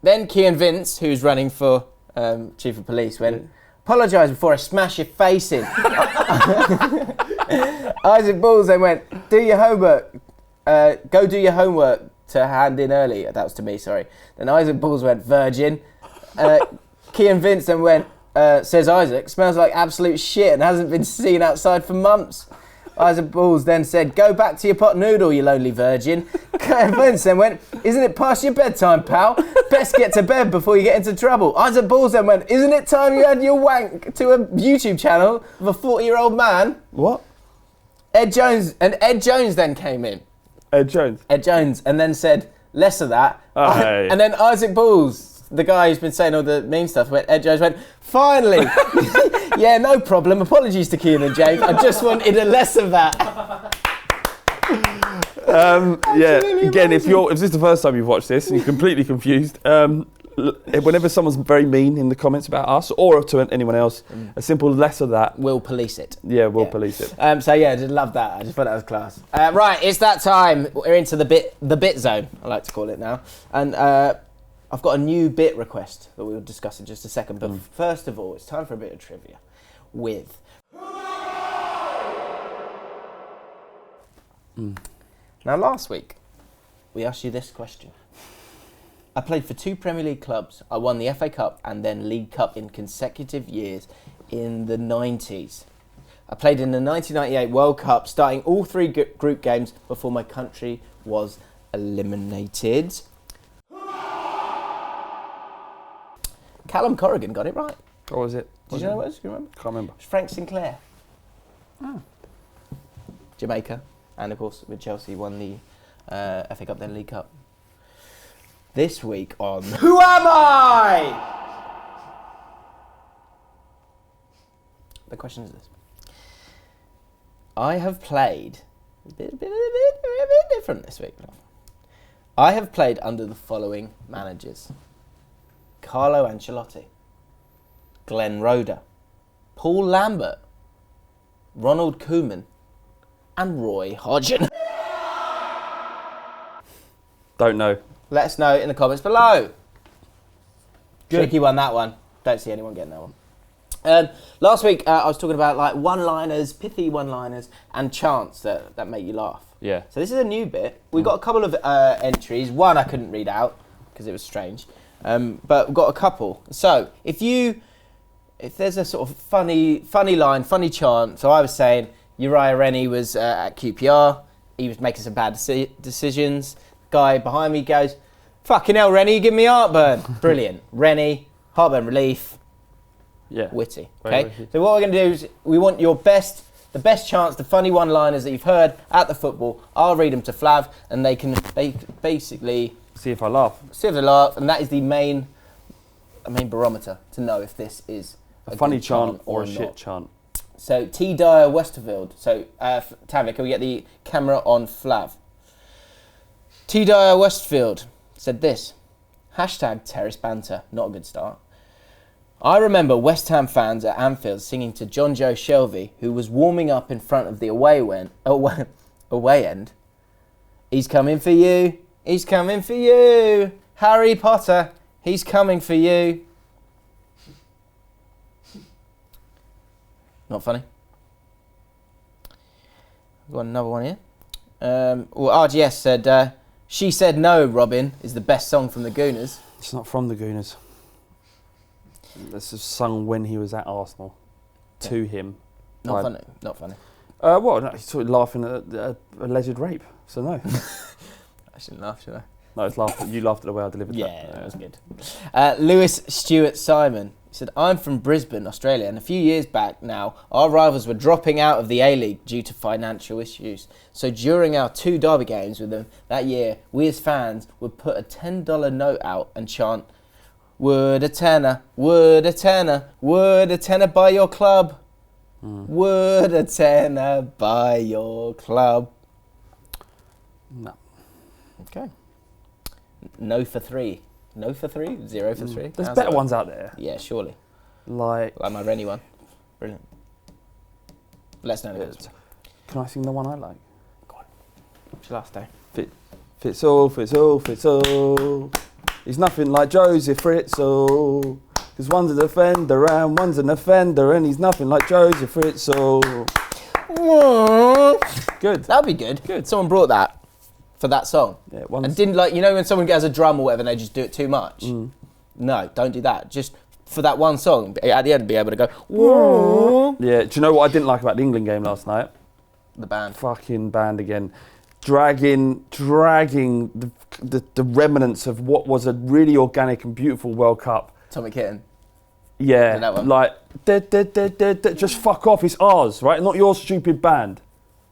Then Kean Vince, who's running for Chief of Police, went, apologise before I smash your face in. Isaac Balls then went, do your homework. Go do your homework to hand in early. That was to me, sorry. Then Isaac Balls went, virgin. Kean Vince then went, says Isaac, smells like absolute shit and hasn't been seen outside for months. Isaac Balls then said, go back to your pot noodle, you lonely virgin. Kean Vince then went, isn't it past your bedtime, pal? Best get to bed before you get into trouble. Isaac Balls then went, isn't it time you had your wank to a YouTube channel of a 40-year-old man? What? Ed Jones then came in. Ed Jones, and then said, less of that. Hey. And then Isaac Balls, the guy who's been saying all the mean stuff, Ed Jones went, finally! Yeah, no problem. Apologies to Kean and James. I just wanted a less of that. Again, if this is the first time you've watched this and you're completely confused, whenever someone's very mean in the comments about us or to anyone else, a simple less of that. We'll police it. Yeah, we'll police it. I just love that. I just thought that was class. Right, it's that time. We're into the bit zone, I like to call it now. And I've got a new bit request that we'll discuss in just a second. But first of all, it's time for a bit of trivia with... Now, last week, we asked you this question. I played for 2 Premier League clubs. I won the FA Cup and then League Cup in consecutive years in the 90s. I played in the 1998 World Cup, starting all 3 group games before my country was eliminated. Callum Corrigan got it right. What was it? Did you know what it was? Do you remember? Can't remember. It was Frank Sinclair. Oh. Jamaica. And of course, with Chelsea, won the FA Cup, then League Cup. This week on Who Am I? The question is this. I have played a bit different this week. I have played under the following managers. Carlo Ancelotti, Glenn Roeder, Paul Lambert, Ronald Koeman, and Roy Hodgson. Don't know. Let us know in the comments below. Good. Tricky one, that one. Don't see anyone getting that one. Last week, I was talking about like one-liners, pithy one-liners, and chants that make you laugh. Yeah. So this is a new bit. We've got a couple of entries. One I couldn't read out because it was strange. But we've got a couple. So if there's a sort of funny line, funny chant. So I was saying Uriah Rennie was at QPR. He was making some bad decisions. Guy behind me goes, fucking hell, Rennie, you give me heartburn. Brilliant. Rennie, heartburn relief. Yeah. Witty. Okay. So what we're going to do is we want the best chants, the funny one-liners that you've heard at the football. I'll read them to Flav, and they basically see if I laugh. See if they laugh, and that is the main barometer to know if this is a funny chant or a shit chant. So T. Dyer Westerfield. So Tavia, can we get the camera on Flav? T. Dyer Westfield said this. # terrace banter. Not a good start. I remember West Ham fans at Anfield singing to Jonjo Shelvey, who was warming up in front of the away end. He's coming for you. He's coming for you. Harry Potter, he's coming for you. Not funny. I've got another one here. RGS said, She Said No, Robin, is the best song from the Gooners. It's not from the Gooners. This is sung when he was at Arsenal. To him. Not funny. Not funny. Well, no, he's sort of laughing at alleged rape, so no. I shouldn't laugh, should I? No, it's you laughed at the way I delivered that. Yeah, that was good. Lewis Stewart Simon said, I'm from Brisbane, Australia, and a few years back now, our rivals were dropping out of the A-League due to financial issues. So during our 2 derby games with them that year, we as fans would put a $10 note out and chant, would a tenner, would a tenner, would a tenner buy your club? Would a tenner buy your club? No. Okay. No for 3. No for 3? 0 for 3? There's better ones out there. Yeah, surely. Like my Rennie one. Brilliant. Let's know it. Can I sing the one I like? Go on. What's your last day? Fits all, fits all, fits all. He's nothing like Joseph Fritzl. Because one's a defender and one's an offender, and he's nothing like Joseph Fritzl. Good. That would be good. Good. Someone brought that for that song. Yeah, and didn't when someone gets a drum or whatever and they just do it too much? No, don't do that. Just for that one song, at the end be able to go, whoa. Yeah, do you know what I didn't like about the England game last night? The band. Fucking band again. Dragging the remnants of what was a really organic and beautiful World Cup. Tommy Kitten. Yeah, that one. like, just fuck off, it's ours, right? Not your stupid band.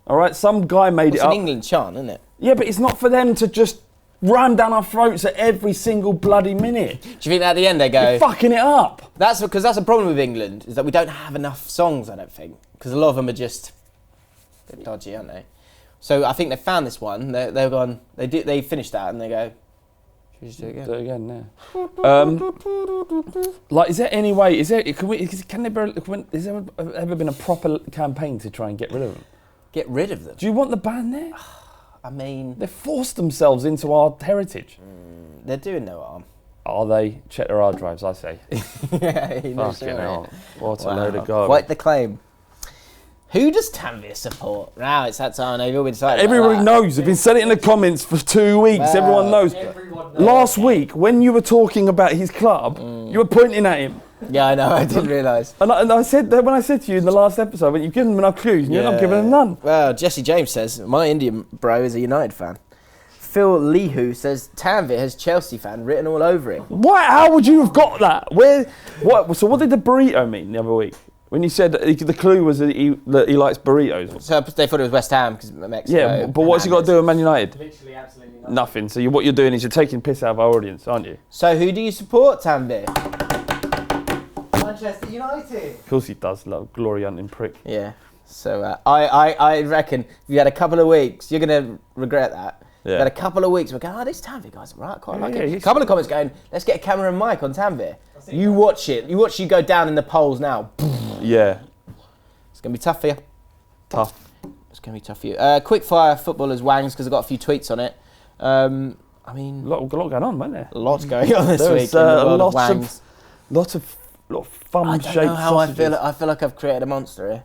All right, some guy made it up. It's an England chant, isn't it? Yeah, but it's not for them to just ram down our throats at every single bloody minute. Do you think at the end they go... You're fucking it up. That's because that's a problem with England, is that we don't have enough songs, I don't think. Because a lot of them are just a bit dodgy, aren't they? So I think they found this one, they've gone, they finished that and they go, should we just do it again? Do it again, yeah. Like, is there any way, has there ever been a proper campaign to try and get rid of them? Get rid of them? Do you want the band there? I mean... They've forced themselves into our heritage. They're doing no harm. Are they? Check their hard drives, I say. Yeah, fucking hell. What a load of garbage. Quite the claim. Who does Tanvir support? Now it's that time. They've all been decided. Everybody knows. They've been said it in the comments for 2 weeks. Wow. Everyone knows. Last week, when you were talking about his club, you were pointing at him. Yeah, I know. I didn't realise. And I said that when I said to you in the last episode, when you've given them enough clues, and you're not giving them none. Well, Jesse James says my Indian bro is a United fan. Phil Lihu says Tanvir has Chelsea fan written all over him. What? How would you have got that? So what did the burrito mean the other week? When you said the clue was that he likes burritos. So they thought it was West Ham because Mexico. Yeah, but what's he got to do with Man United? Literally, absolutely nothing. Nothing. So what you're doing is you're taking piss out of our audience, aren't you? So who do you support, Tanvir? Manchester United. Of course he does, like glory hunting prick. Yeah. So I reckon if you had a couple of weeks, you're going to regret that. Yeah. You had a couple of weeks, we're going, this Tanvir guy's right, quite like it. Yeah, A couple of comments going, let's get a camera and mic on Tanvir. You watch it. You watch you go down in the polls now. Yeah. It's going to be tough for you. Tough. It's going to be tough for you. Quick fire footballers wangs because I got a few tweets on it. I mean, A lot going on, wasn't there? a lot's going on this week. There was in the world of wangs. Lot of fun I shaped don't know how I sausages. feel. I feel like I've created a monster here.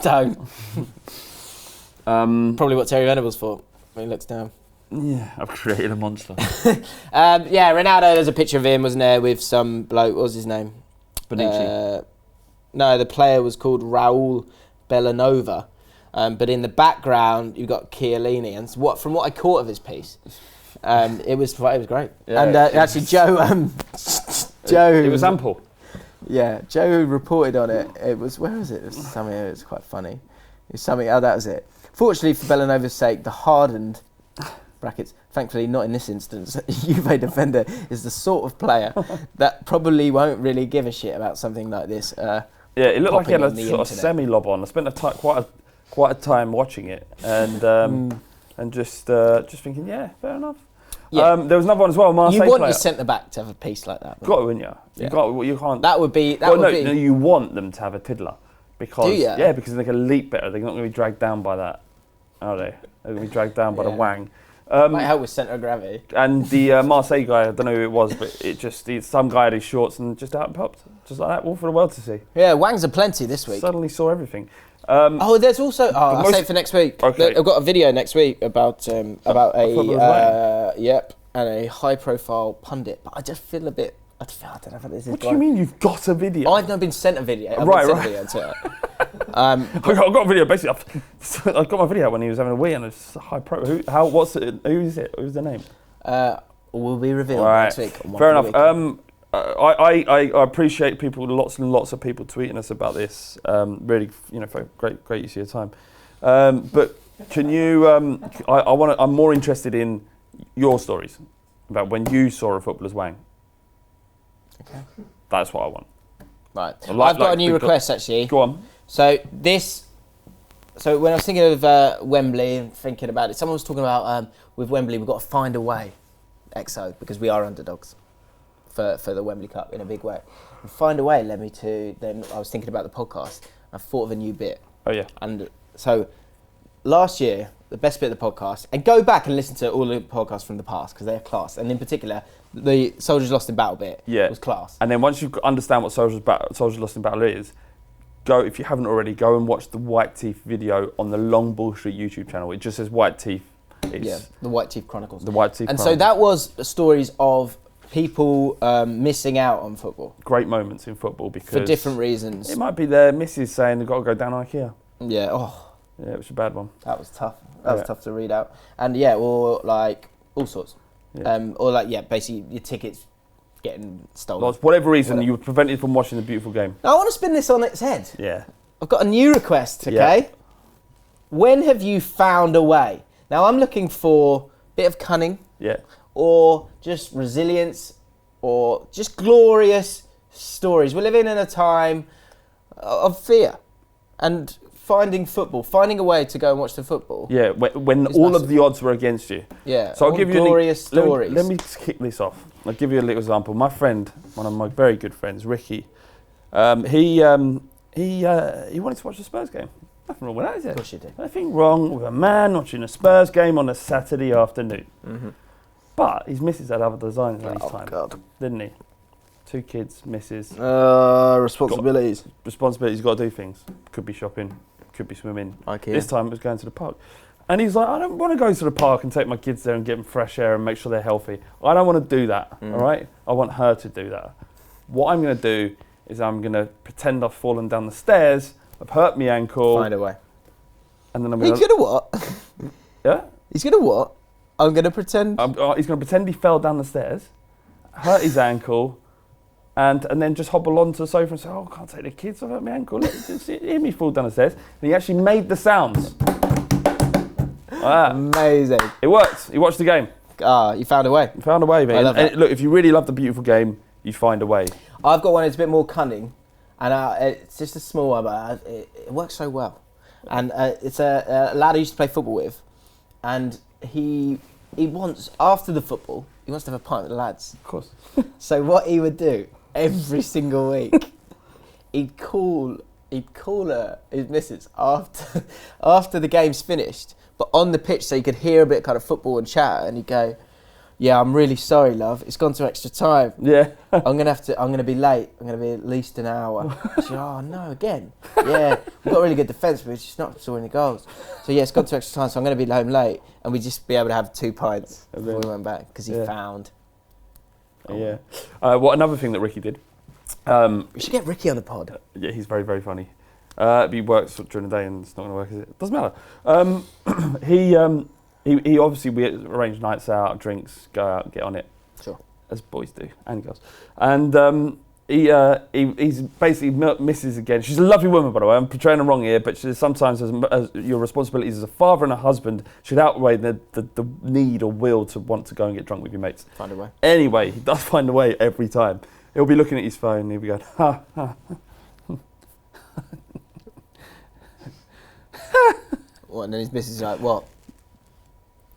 Don't. Probably what Terry Venables thought when he looks down. Yeah, I've created a monster. Yeah, Ronaldo. There's a picture of him, wasn't there, with some bloke. What was his name? Bonucci. No, the player was called Raul Bellanova. But in the background, you've got Chiellini, and from what I caught of his piece, it was great. Yeah, and actually, Joe, it was ample. Yeah, Joe reported on it. It was where was it? It was something. It was quite funny. It was something. Oh, that was it. Fortunately for Bellanova's sake, the hardened brackets. Thankfully, not in this instance. Juve defender is the sort of player that probably won't really give a shit about something like this. Yeah, it looked like he had a sort of internet. semi-lob on. I spent quite a time watching it, and just thinking, yeah, fair enough. Yeah. There was another one as well. Marseille You want player. your centre back to have a piece like that. Got to, wouldn't you? You can't. That would be. No, you want them to have a tiddler because Do you? Yeah, because they can leap better. They're not going to be dragged down by that, are they? They're going to be dragged down by the wang. Might help with centre of gravity. And the Marseille guy, I don't know who it was, but some guy had his shorts and just out and popped, just like that, all for the world to see. Yeah, wangs are plenty this week. Suddenly saw everything. There's also. I'll save it for next week. Okay. I've got a video next week about a high-profile pundit, but I just feel a bit. I don't know if this is. What do you mean you've got a video? I've not been sent a video. I've got a video. Basically, I got my video out when he was having a wee, and it's high pro. Who is it? Who's the name? Will be revealed next week. Fair enough. I appreciate people, lots and lots of people tweeting us about this. Really, great use of your time. But can you? I'm more interested in your stories about when you saw a footballer's wang. Okay. That's what I want. Right. I've got a new request actually. Go on. So when I was thinking of Wembley and thinking about it, someone was talking about with Wembley we've got to find a way, XO, because we are underdogs for the Wembley Cup in a big way. And find a way led me to, then I was thinking about the podcast. I thought of a new bit. Oh yeah. And so last year, the best bit of the podcast, and go back and listen to all the podcasts from the past because they're class. And in particular, the Soldiers Lost in Battle bit was class. And then once you understand what Soldiers Lost in Battle is, if you haven't already, go and watch the White Teeth video on the Long Ball Street YouTube channel. It just says White Teeth. The White Teeth Chronicles. The White Teeth and Chronicles. So that was stories of people missing out on football. Great moments in football because for different reasons. It might be their missus saying they've got to go down IKEA. Yeah. Yeah, it was a bad one. That was tough. That was tough to read out. And or like all sorts. Yeah. Basically your tickets getting stolen. For whatever reason, you were prevented from watching the beautiful game. Now I want to spin this on its head. Yeah. I've got a new request, okay? Yeah. When have you found a way? Now I'm looking for a bit of cunning. Yeah. Or just resilience, or just glorious stories. We're living in a time of fear, and finding a way to go and watch the football. Yeah, when all of the odds were against you. Yeah, so I'll give you glorious stories. Let me kick this off. I'll give you a little example. My friend, one of my very good friends, Ricky, he wanted to watch the Spurs game. Nothing wrong with that, is it? Of course you do. Nothing wrong with a man watching a Spurs game on a Saturday afternoon. Mm-hmm. But his missus had other designs on his time, didn't he? 2 kids, missus. Responsibilities. Responsibilities, got to do things. Could be shopping, could be swimming. IKEA. This time it was going to the park. And he's like, I don't want to go to the park and take my kids there and get them fresh air and make sure they're healthy. I don't want to do that, all right? I want her to do that. What I'm going to do is I'm going to pretend I've fallen down the stairs, I've hurt my ankle. Find a way. And then I'm going to... He's going to what? Yeah? He's going to what? I'm going to pretend... He's going to pretend he fell down the stairs, hurt his ankle, and then just hobble onto the sofa and say, I can't take the kids, I've hurt my ankle. Look, hear me fall down the stairs. And he actually made the sounds. Amazing. It worked. You watched the game. You found a way. You found a way, mate. I love that. And look, if you really love the beautiful game, you find a way. I've got one that's a bit more cunning, and it's just a small one, but it works so well. And it's a lad I used to play football with, and he wants, after the football, he wants to have a pint with the lads. Of course. So what he would do every single week, he'd call her, his missus, after the game's finished, but on the pitch so you could hear a bit kind of football and chat, and he'd go, yeah, I'm really sorry, love. It's gone to extra time. Yeah. I'm gonna be late. I'm gonna be at least an hour. She, oh no, again. Yeah, we've got a really good defence, but she's not scoring any goals. So yeah, it's gone to extra time, so I'm gonna be home late, and we'd just be able to have 2 pints before we went back because he found. Yeah. What another thing that Ricky did. We should get Ricky on the pod. Yeah, he's very, very funny. He works during the day and it's not going to work, is it? Doesn't matter. He obviously, we arrange nights out, drinks, go out, get on it. Sure. As boys do, and girls. And he's basically misses again. She's a lovely woman, by the way. I'm portraying her wrong here, but sometimes as your responsibilities as a father and a husband should outweigh the need or will to want to go and get drunk with your mates. Find a way. Anyway, he does find a way every time. He'll be looking at his phone and he'll be going, ha, ha. What, and then his missus is like, what?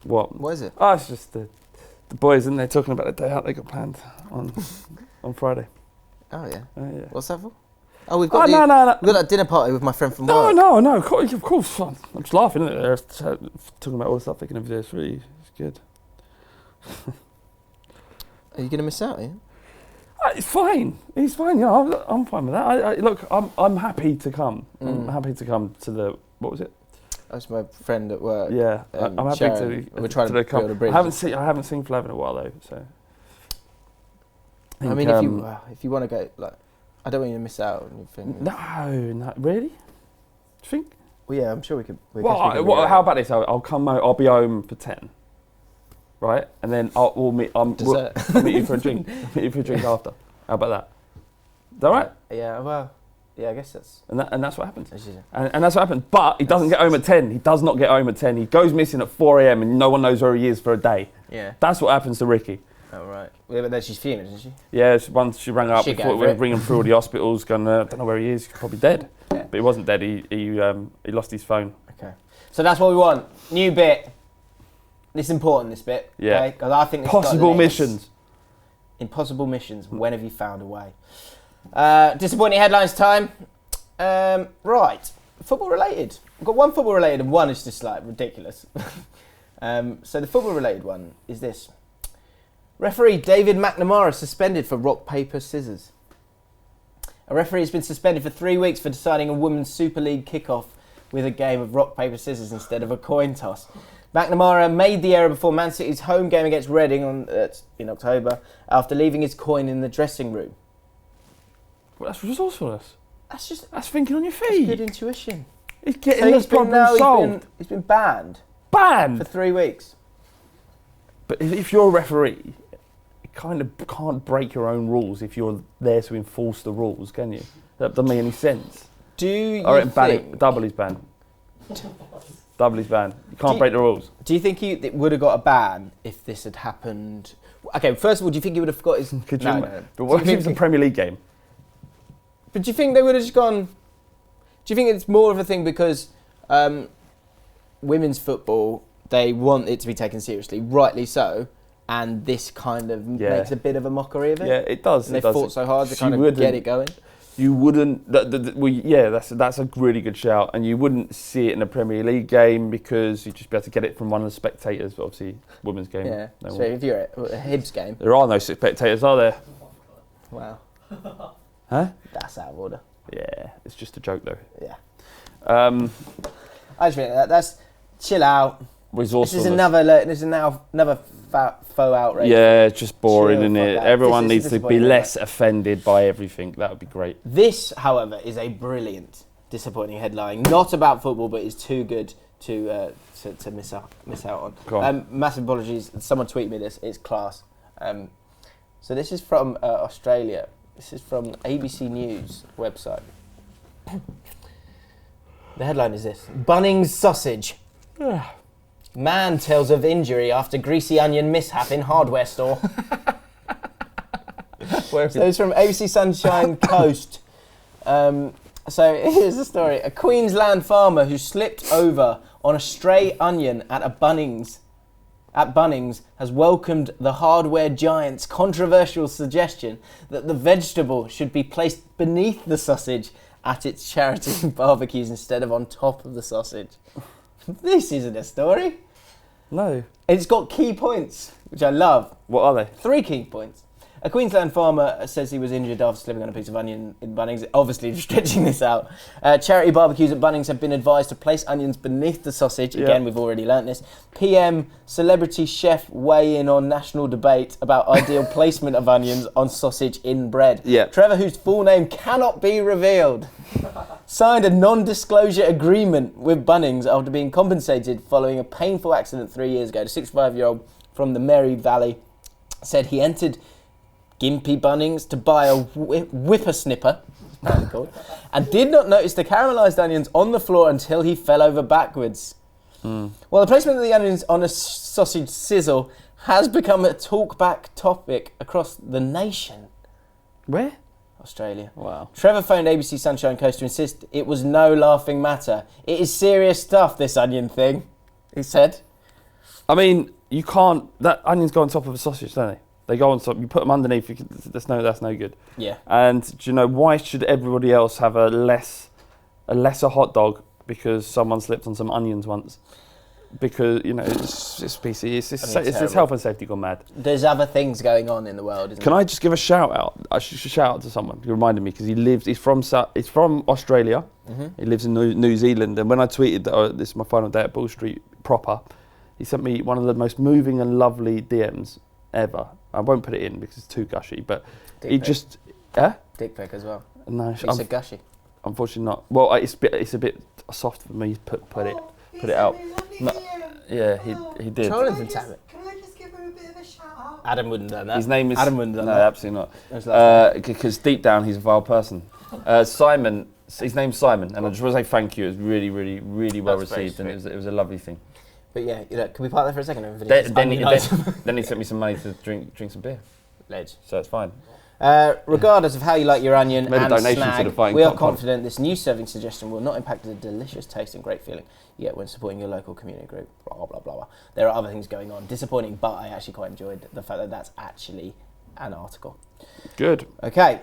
What? What is it? Oh, it's just the The boys, and they're talking about the day out they got planned on Friday. Oh yeah. Yeah. What's that for? Oh, we've got no. We've got that dinner party with my friend from work. No. Of course. I'm just laughing. Isn't it? They're talking about all the stuff they can do. It's good. Are you going to miss out? Yeah. It's fine. He's fine. You know, I'm fine with that. Look, I'm happy to come. I'm happy to come to the. What was it? That's my friend at work. Yeah, I'm happy Sharon. We're trying to build a bridge. I haven't seen Flav in a while though. So. I mean, if you want to go, like, I don't want you to miss out on anything. No, really? Do you think? Well, yeah, I'm sure we could. How about this? I'll come. I'll be home for 10. Right, and then we'll meet. I'll meet you for a drink. I'll meet you for a drink after. How about that? Is that right? Yeah. Well. Yeah, I guess that's... And that's what happens. And that's what happens. But he doesn't get home at 10. He does not get home at 10. He goes missing at 4 a.m. and no one knows where he is for a day. Yeah. That's what happens to Ricky. Oh, right. Well, but then she's fuming, isn't she? Yeah, once she rang up before we were bringing him through all the hospitals, going, don't know where he is. He's probably dead. Yeah. But he wasn't dead. He lost his phone. Okay. So that's what we want. New bit. This is important, this bit. Yeah. Because I think... Possible missions. Impossible missions. When have you found a way? Disappointing headlines time. Right, football related. I've got one football related and one is just like ridiculous. So the football related one is this. Referee David McNamara suspended for rock, paper, scissors. A referee has been suspended for 3 weeks for deciding a women's Super League kickoff with a game of rock, paper, scissors instead of a coin toss. McNamara made the error before Man City's home game against Reading in October after leaving his coin in the dressing room. Well, that's resourcefulness. That's thinking on your feet. That's good intuition. He's getting this problem solved. He's been banned. Banned? For 3 weeks. But if you're a referee, you kind of can't break your own rules if you're there to enforce the rules, can you? That doesn't make any sense. Do you think... Double his ban. Double his ban. You can't break the rules. Do you think he would have got a ban if this had happened? Okay, first of all, do you think he would have got his... No. But what if it was a Premier League game? But do you think they would have just gone... Do you think it's more of a thing because women's football, they want it to be taken seriously, rightly so, and this kind of makes a bit of a mockery of it? Yeah, it does. And they fought so hard to kind of get it going? You wouldn't... that's a really good shout. And you wouldn't see it in a Premier League game because you'd just be able to get it from one of the spectators, but obviously, women's game. Yeah, so if you're at a Hibs game... There are no spectators, are there? Wow. Huh? That's out of order. Yeah, it's just a joke though. Yeah. I just think that's chill out. Resourcefulness. This is another faux outrage. Yeah, it's just boring, isn't it? Everyone needs to be less offended by everything. That would be great. This, however, is a brilliant, disappointing headline. Not about football, but is too good to miss out on. Go on. Massive apologies. Someone tweeted me this. It's class. So this is from Australia. This is from ABC News website. The headline is this. Bunnings sausage. Man tells of injury after greasy onion mishap in hardware store. So it's from ABC Sunshine Coast. So here's the story. A Queensland farmer who slipped over on a stray onion at Bunnings has welcomed the hardware giant's controversial suggestion that the vegetable should be placed beneath the sausage at its charity barbecues instead of on top of the sausage. This isn't a story. No. It's got key points, which I love. What are they? 3 key points. A Queensland farmer says he was injured after slipping on a piece of onion in Bunnings, obviously stretching this out. Charity barbecues at Bunnings have been advised to place onions beneath the sausage. Again, we've already learnt this. PM celebrity chef weigh in on national debate about ideal placement of onions on sausage in bread. Yeah. Trevor, whose full name cannot be revealed, signed a non-disclosure agreement with Bunnings after being compensated following a painful accident 3 years ago. The 65-year-old from the Mary Valley said he entered Gimpy Bunnings to buy a whippersnipper, apparently called, and did not notice the caramelised onions on the floor until he fell over backwards. Well, the placement of the onions on a sausage sizzle has become a talkback topic across the nation. Where? Australia. Wow. Trevor phoned ABC Sunshine Coast to insist it was no laughing matter. It is serious stuff, this onion thing, he said. I mean, you can't. That onions go on top of a sausage, don't they? They go on top. You put them underneath. That's no good. Yeah. And do you know why should everybody else have a lesser hot dog because someone slipped on some onions once? Because it's PC. It's health and safety gone mad. There's other things going on in the world. Can I just give a shout out? I should shout out to someone who reminded me because he's from Australia. Mm-hmm. He lives in New Zealand. And when I tweeted that this is my final day at Bull Street proper, he sent me one of the most moving and lovely DMs ever. I won't put it in because it's too gushy, but dick pic as well. No, you said gushy. Unfortunately not. Well, it's a bit soft for me to put it out. No, yeah, he did. Can I just give him a bit of a shout out? Adam wouldn't have done that. His name is Adam wouldn't have done that. No, absolutely not. Because deep down he's a vile person. Simon, his name's Simon, and I just want to say thank you. It was really, really, really well received, and it was a lovely thing. But yeah, can we park there for a second? Then he sent me some money to drink some beer. Ledge. So it's fine. Regardless of how you like your onion Made and a donation snag, to the Fighting we are Cock confident this new serving suggestion will not impact the delicious taste and great feeling you get when supporting your local community group. Blah, blah, blah, blah. There are other things going on. Disappointing, but I actually quite enjoyed the fact that that's actually an article. Good. Okay,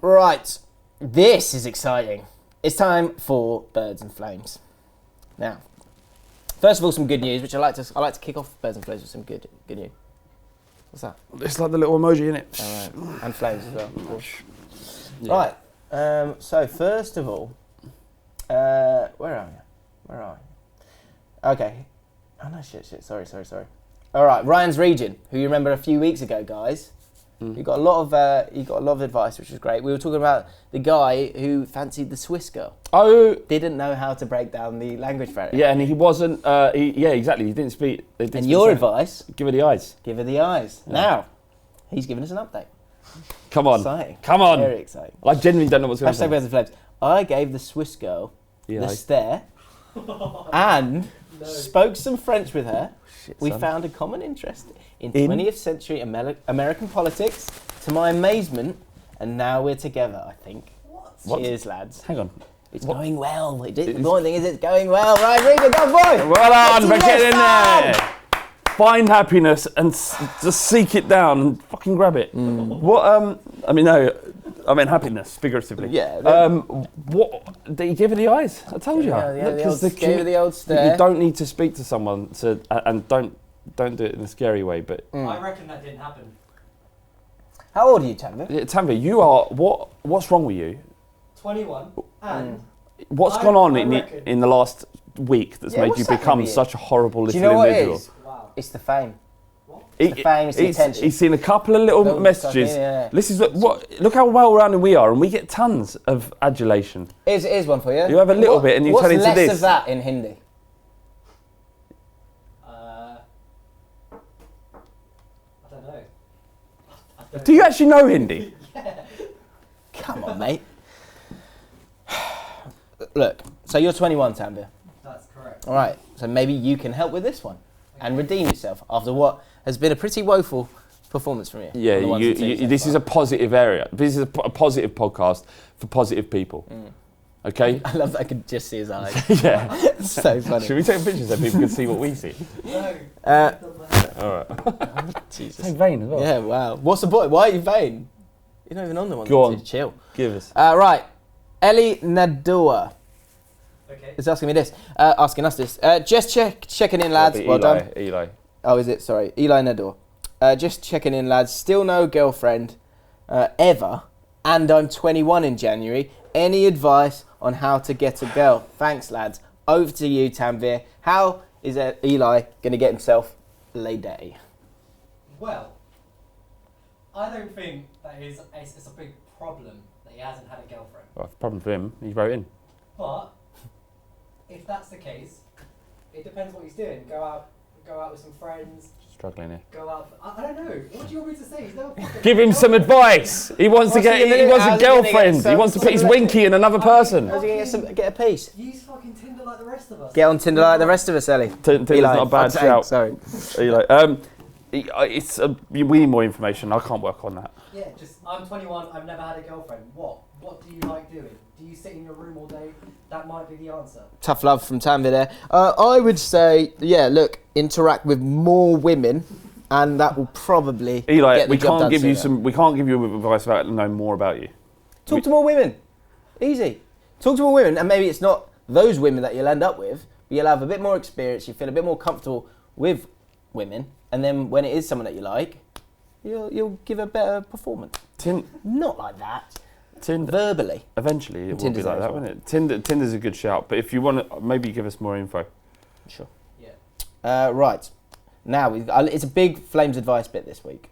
right. This is exciting. It's time for Birds and Flames. Now, first of all, some good news, which I like to kick off Birds and Flames with some good news. What's that? It's like the little emoji, isn't it? Right. And flames as well, of course. Yeah. Right. So first of all, where are you? Okay. Oh no, shit. Sorry. All right, Ryan's Region, who you remember a few weeks ago, guys. He got a lot of advice, which was great. We were talking about the guy who fancied the Swiss girl. Oh, didn't know how to break down the language barrier. Yeah, and he wasn't. Exactly. He didn't speak. And your advice? Give her the eyes. Give her the eyes. Yeah. Now, he's giving us an update. Come on. Exciting. Come on. Very exciting. I genuinely don't know what's going to happen. Hashtag Birds and Flames. I gave the Swiss girl the stare and spoke some French with her. We found a common interest in 20th century American politics, to my amazement, and now we're together, I think. What? Cheers, lads. Hang on. It's going well. The important thing is it's going well. Right, Rico, go boy! Well done, but get in there! Find happiness and just seek it down and fucking grab it. I mean happiness, figuratively. Yeah. What did you give her the eyes? I told you. Gave her the old stare. You don't need to speak to someone and don't do it in a scary way. But I reckon that didn't happen. How old are you, Tanvi? Tanvi, you are what's wrong with you? 21. And what's gone on in the last week that's made you become such a horrible little individual? Do you know what it is? Wow. It's the fame. It's the fame, it's the attention. He's seen a couple of little messages. This is look how well-rounded we are, and we get tons of adulation. Here's one for you. You have a little bit, and you turn into this. What's less of that in Hindi? I don't know. Do you actually know Hindi? Yeah. Come on, mate. Look, so you're 21, Tanvi. That's correct. All right, so maybe you can help with this one and redeem yourself after what has been a pretty woeful performance from you. Yeah, this is a positive area. This is a positive podcast for positive people. Okay? I love that I can just see his eyes. Yeah. It's so funny. Should we take pictures so people can see what we see? No. All right. Jesus. So vain as well. Yeah, wow. What's the point? Why are you vain? You're not even on the one. Go on. Chill. Give us. Right. Ellie Nadua is asking me this. Asking us this. Just checking in, lads. Well done. Eli. Oh, is it? Sorry. Eli Nadua. Just checking in, lads. Still no girlfriend ever. And I'm 21 in January. Any advice on how to get a girl? Thanks, lads. Over to you, Tanvir. How is Eli going to get himself laid day? Well, I don't think that it's a big problem that he hasn't had a girlfriend. Well, problem for him. He wrote in. But if that's the case, it depends what he's doing. Go out with some friends. Struggling here. Go out. I don't know. What do you want me to say? He's never Give him some advice. He wants He wants a girlfriend. He wants to put his winky in another person. How's he going to get a piece? Use fucking Tinder like the rest of us. Get on Tinder like the rest of us, Ellie. Tinder's not a bad shout. Sorry. Eli. We need more information. I can't work on that. Yeah, just I'm 21. I've never had a girlfriend. What do you like doing? Do you sit in your room all day? That might be the answer. Tough love from Tanvi there. I would say, look, interact with more women, and that will probably Eli, get the job done sooner. We can't give you advice about knowing more about you. Talk to more women. Easy. Talk to more women, and maybe it's not those women that you'll end up with, but you'll have a bit more experience, you feel a bit more comfortable with women, and then when it is someone that you like, you'll give a better performance. Not like that. Tinder. Verbally. Eventually it will be like that, well. won't it? Tinder's a good shout, but if you want to, maybe give us more info. Sure. Yeah. Right. Now, it's a big Flames advice bit this week,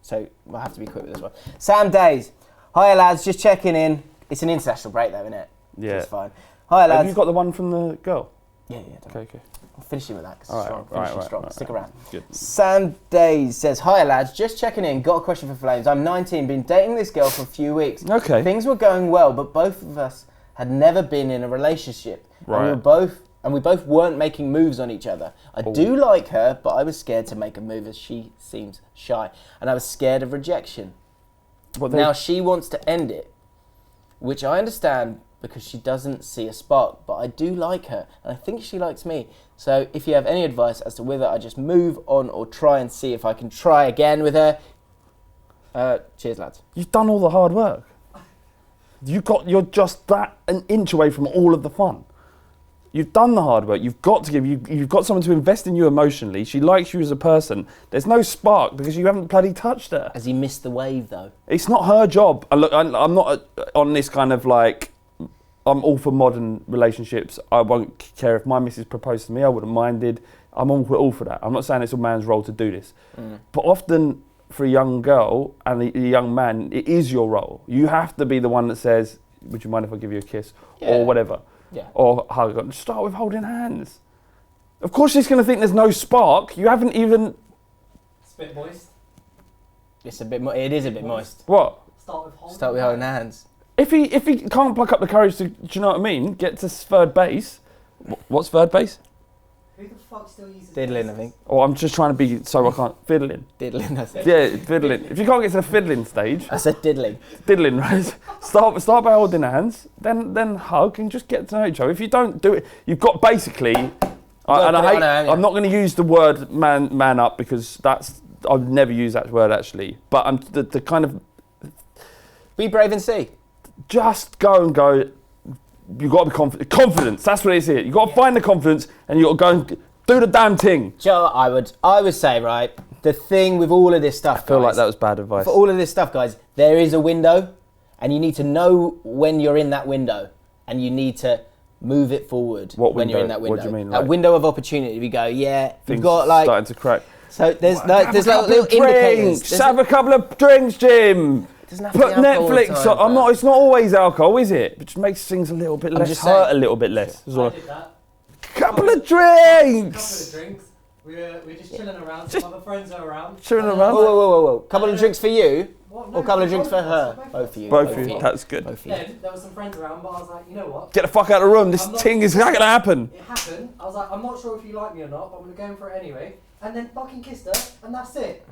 so we'll have to be quick with this one. Sam Days. Hiya, lads. Just checking in. It's an international break, though, isn't it? Yeah. It's fine. Hiya, lads. Have you got the one from the girl? Yeah. Okay. I'm finishing with that because All it's right, strong. right, Strong. right, Stick right. around. Good. Sam Days says, hiya, lads. Just checking in. Got a question for Flames. I'm 19. Been dating this girl for a few weeks. Okay. Things were going well, but both of us had never been in a relationship. Right. And we both weren't making moves on each other. I do like her, but I was scared to make a move as she seems shy. And I was scared of rejection. Now she wants to end it, which I understand because she doesn't see a spark, but I do like her, and I think she likes me. So if you have any advice as to whether I just move on or try and see if I can try again with her, cheers, lads. You've done all the hard work. You're just an inch away from all of the fun. You've done the hard work. You've got someone to invest in you emotionally. She likes you as a person. There's no spark because you haven't bloody touched her. Has he missed the wave, though? It's not her job. And look, I'm not on this kind of like, I'm all for modern relationships. I won't care if my missus proposed to me. I wouldn't minded. I'm all for that. I'm not saying it's a man's role to do this. But often for a young girl and a young man, it is your role. You have to be the one that says, would you mind if I give you a kiss? Or whatever. Yeah. Or hug. Start with holding hands. Of course she's going to think there's no spark. You haven't even... It's a bit moist. It is a bit moist. What? Start with holding hands. If he can't pluck up the courage to, do you know what I mean? Get to third base. What's third base? Who the fuck still uses Diddling, I think. Oh, I'm just trying to be so I can't... Fiddling. Diddling, I think. Yeah, fiddling. If you can't get to the fiddling stage... I said diddling. Diddling, right? Start by holding hands, then hug and just get to know each other. If you don't do it, you've got basically... I'm not going to use the word man up because I've never used that word actually. But I'm the kind of... Be brave and see. Just go and go... You've got to be confident. Confidence, that's what it is here. You've got to find the confidence and you've got to go and do the damn thing. Joe, I would say, right, the thing with all of this stuff, I feel like that was bad advice. For all of this stuff, guys, there is a window and you need to know when you're in that window and you need to move it forward when you're in that window. What do you mean? That window of opportunity. We go, things you've got like... starting to crack. So there's like little indicators. Have a couple of drinks, Jim. Put Netflix on. It's not always alcohol, is it? It just makes things a little bit less. Hurt a little bit less. I did that. Couple of drinks. Couple of drinks. We're just chilling around. Some other friends are around. Chilling around. Whoa. Couple of drinks for you? Or a couple of drinks for her? Both of you. Both of you. That's good. Then there were some friends around, but I was like, you know what? Get the fuck out of the room. This thing is not going to happen. It happened. I was like, I'm not sure if you like me or not, but I'm going to go in for it anyway. And then fucking kissed her, and that's it.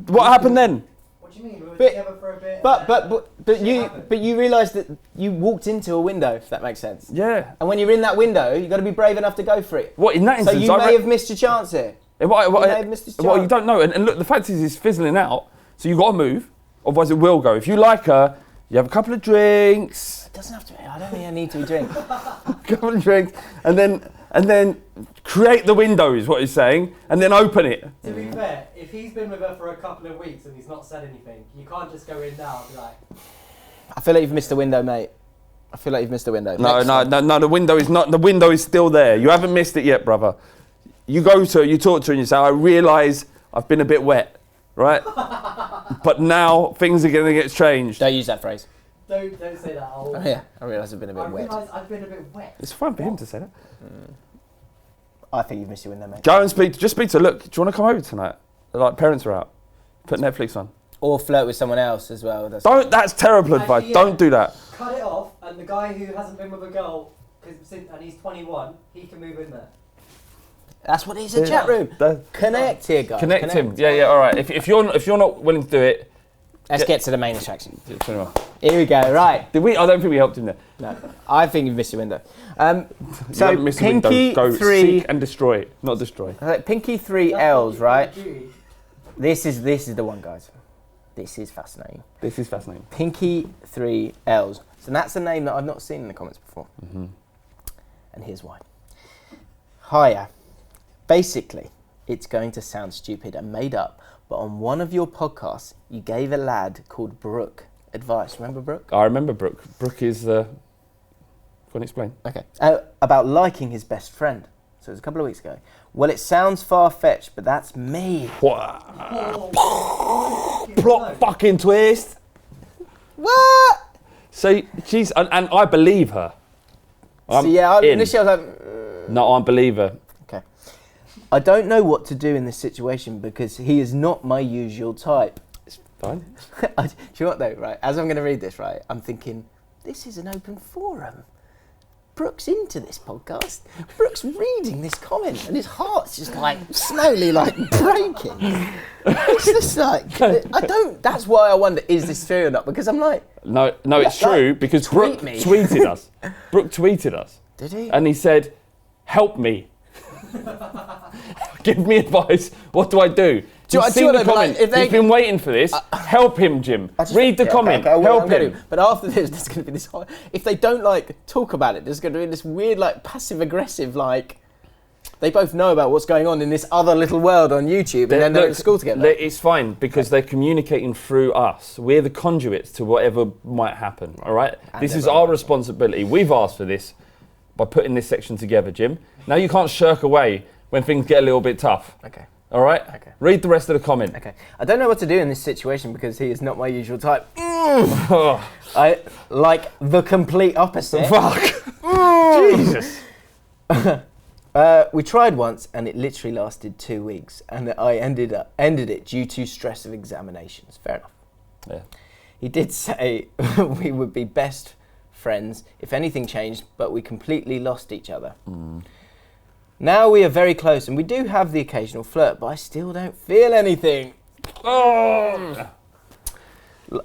What happened then? What do you mean? We were together for a bit. But you realised that you walked into a window, if that makes sense. Yeah. And when you're in that window, you've got to be brave enough to go for it. What in that instance? So you may have missed your chance here. Well, you don't know. And look, the fact is, it's fizzling out. So you've got to move, otherwise it will go. If you like her, you have a couple of drinks. It doesn't have to be. I don't think I need to drink. A couple of drinks, and then create the window is what he's saying, and then open it. To be fair, if he's been with her for a couple of weeks and he's not said anything, you can't just go in now and be like... I feel like you've missed the window, mate. I feel like you've missed the window. No, the window is not. The window is still there. You haven't missed it yet, brother. You go to her, you talk to her, and you say, I realise I've been a bit wet, right? But now things are going to get changed. Don't use that phrase. Don't say that. Oh, yeah, I realise I've been a bit wet. I realise I've been a bit wet. It's fine for him to say that. I think you've missed your window, mate. Go and speak to her. Look, do you want to come over tonight? Like, parents are out. Put Netflix on. Or flirt with someone else as well. That's terrible advice. Yeah. Don't do that. Cut it off, and the guy who hasn't been with a girl, and he's 21, he can move in there. That's what it is, a chat room. Connect here, guys. Connect him. Yeah, all right. If you're not willing to do it, Let's get to the main attraction. 21. Here we go. Right. Did we? I don't think we helped him there. No, I think you've missed your window. So Pinky go 3 seek and destroy it, not destroy. Pinky 3 L's, right? This is the one, guys. This is fascinating. Pinky 3 L's. So that's a name that I've not seen in the comments before. Mm-hmm. And here's why. Hiya. Basically, it's going to sound stupid and made up, but on one of your podcasts, you gave a lad called Brooke advice. Remember Brooke? I remember Brooke. Brooke is the... Go on, explain. Okay. About liking his best friend. So it was a couple of weeks ago. Well, it sounds far-fetched, but that's me. What? Plot fucking twist. What? So she's... And I believe her. Initially I was like... No, I believe her. Okay. I don't know what to do in this situation because he is not my usual type. It's fine. Do you know what though, right? As I'm going to read this, right, I'm thinking, this is an open forum. Brooke's into this podcast. Brooke's reading this comment and his heart's just like slowly like breaking. It's just like, that's why I wonder, is this true or not? Because I'm like... No, it's true because Brooke tweeted us. Brooke tweeted us. Did he? And he said, help me. Give me advice. What do I do? You've seen the comment. Like, You've been waiting for this. Help him, Jim. Read the comment. Okay, help him. But after this, there's going to be this... If they don't, like, talk about it, there's going to be this weird, like, passive-aggressive, like... They both know about what's going on in this other little world on YouTube, and then they're at school together. It's fine, because they're communicating through us. We're the conduits to whatever might happen, all right? This is our responsibility. We've asked for this by putting this section together, Jim. Now you can't shirk away when things get a little bit tough. Okay. All right? Okay. Read the rest of the comment. Okay. I don't know what to do in this situation because he is not my usual type. I like the complete opposite. Fuck. Jesus. We tried once and it literally lasted 2 weeks and I ended it due to stress of examinations. Fair enough. Yeah. He did say we would be best friends if anything changed, but we completely lost each other. Now we are very close and we do have the occasional flirt, but I still don't feel anything. Oh.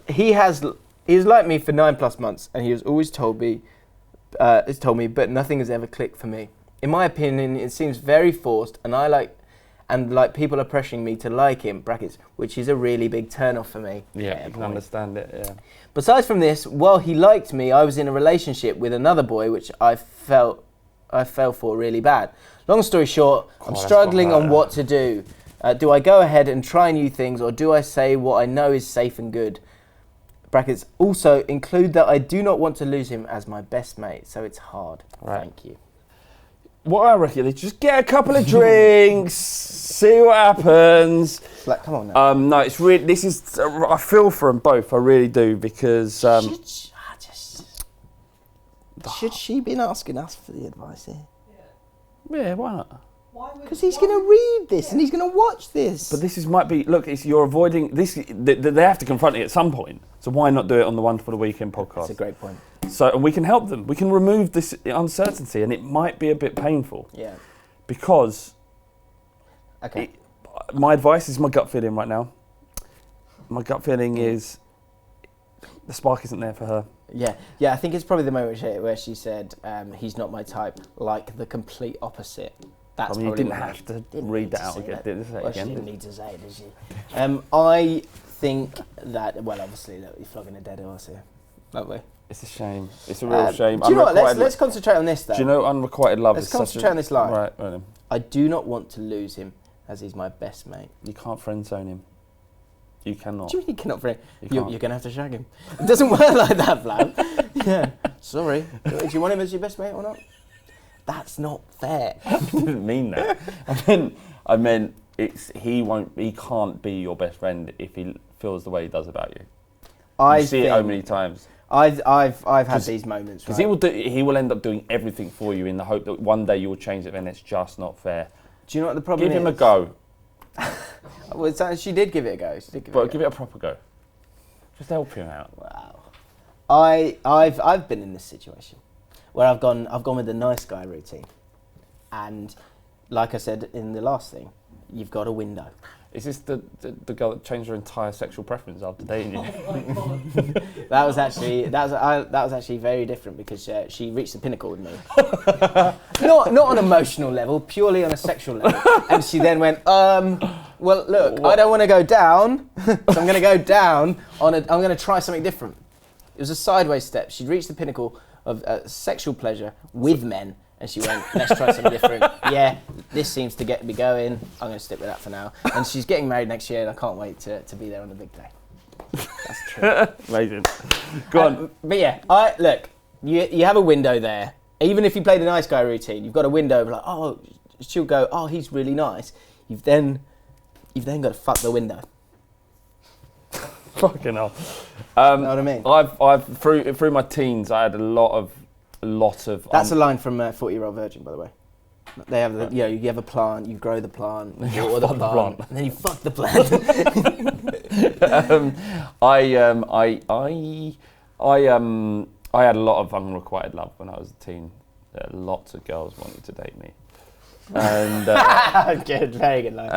He's liked me for 9+ months and he has always told me, but nothing has ever clicked for me. In my opinion, it seems very forced and people are pressuring me to like him, brackets, which is a really big turn off for me. Yeah, I can understand it, yeah. Besides from this, while he liked me, I was in a relationship with another boy, which I fell for really bad. Long story short, I'm struggling on what to do. Do I go ahead and try new things, or do I say what I know is safe and good? Brackets, also include that I do not want to lose him as my best mate, so it's hard. Right. Thank you. What I reckon is just get a couple of drinks, see what happens. Like, come on now. No, it's really. This is. I feel for them both. I really do because. Should she been asking us for the advice here? Yeah, why not? Because he's going to read this and he's going to watch this. But this might be. Look, you're avoiding this. They have to confront it at some point. So why not do it on the One for the Weekend podcast? That's a great point. So, and we can help them. We can remove this uncertainty, and it might be a bit painful. Yeah. Because. Okay. My advice is my gut feeling right now. My gut feeling is the spark isn't there for her. Yeah. I think it's probably the moment where she said, "He's not my type," like the complete opposite. That's you didn't have to read that out again. She didn't need to say it, did she? I think that. Well, obviously, look, you're flogging a dead horse here. Lovely. It's a shame. It's a real shame. Do you know what? Let's concentrate on this, though. Do you know unrequited love is such a... Let's concentrate on this line. Right then. I do not want to lose him, as he's my best mate. You can't friend zone him. You cannot. What do you mean you cannot friend? You're going to have to shag him. It doesn't work like that, Flav. Yeah. Sorry. Do you want him as your best mate or not? That's not fair. I didn't mean that. I meant he can't be your best friend if he feels the way he does about you. You see it how many times. I've had these moments. Because he will end up doing everything for you in the hope that one day you will change it, and it's just not fair. Do you know what the problem is? Give him a go. Well, she did give it a go. Give it a proper go. Just help him out. Wow. I've been in this situation where I've gone with the nice guy routine, and like I said in the last thing, you've got a window. Is this the girl that changed her entire sexual preference after dating you? Oh my God. That was actually very different because she reached the pinnacle with me. not on an emotional level, purely on a sexual level. And she then went, well, look, I don't want to go down, so I'm going to go down I'm going to try something different. It was a sideways step. She'd reached the pinnacle of sexual pleasure with men. And she went, let's try something different. Yeah, this seems to get me going. I'm going to stick with that for now. And she's getting married next year, and I can't wait to be there on the big day. That's true. Amazing. Go on. But yeah, look, you have a window there. Even if you play the nice guy routine, you've got a window of like, oh, she'll go, oh, he's really nice. You've then got to fuck the window. Fucking hell. You know what I mean? I've through my teens, I had a lot of. That's a line from 40-Year-Old Virgin, by the way. They have you have a plant, you grow the plant, you water the plant, and then you fuck the plant. I had a lot of unrequited love when I was a teen. Lots of girls wanted to date me. And good, very good line.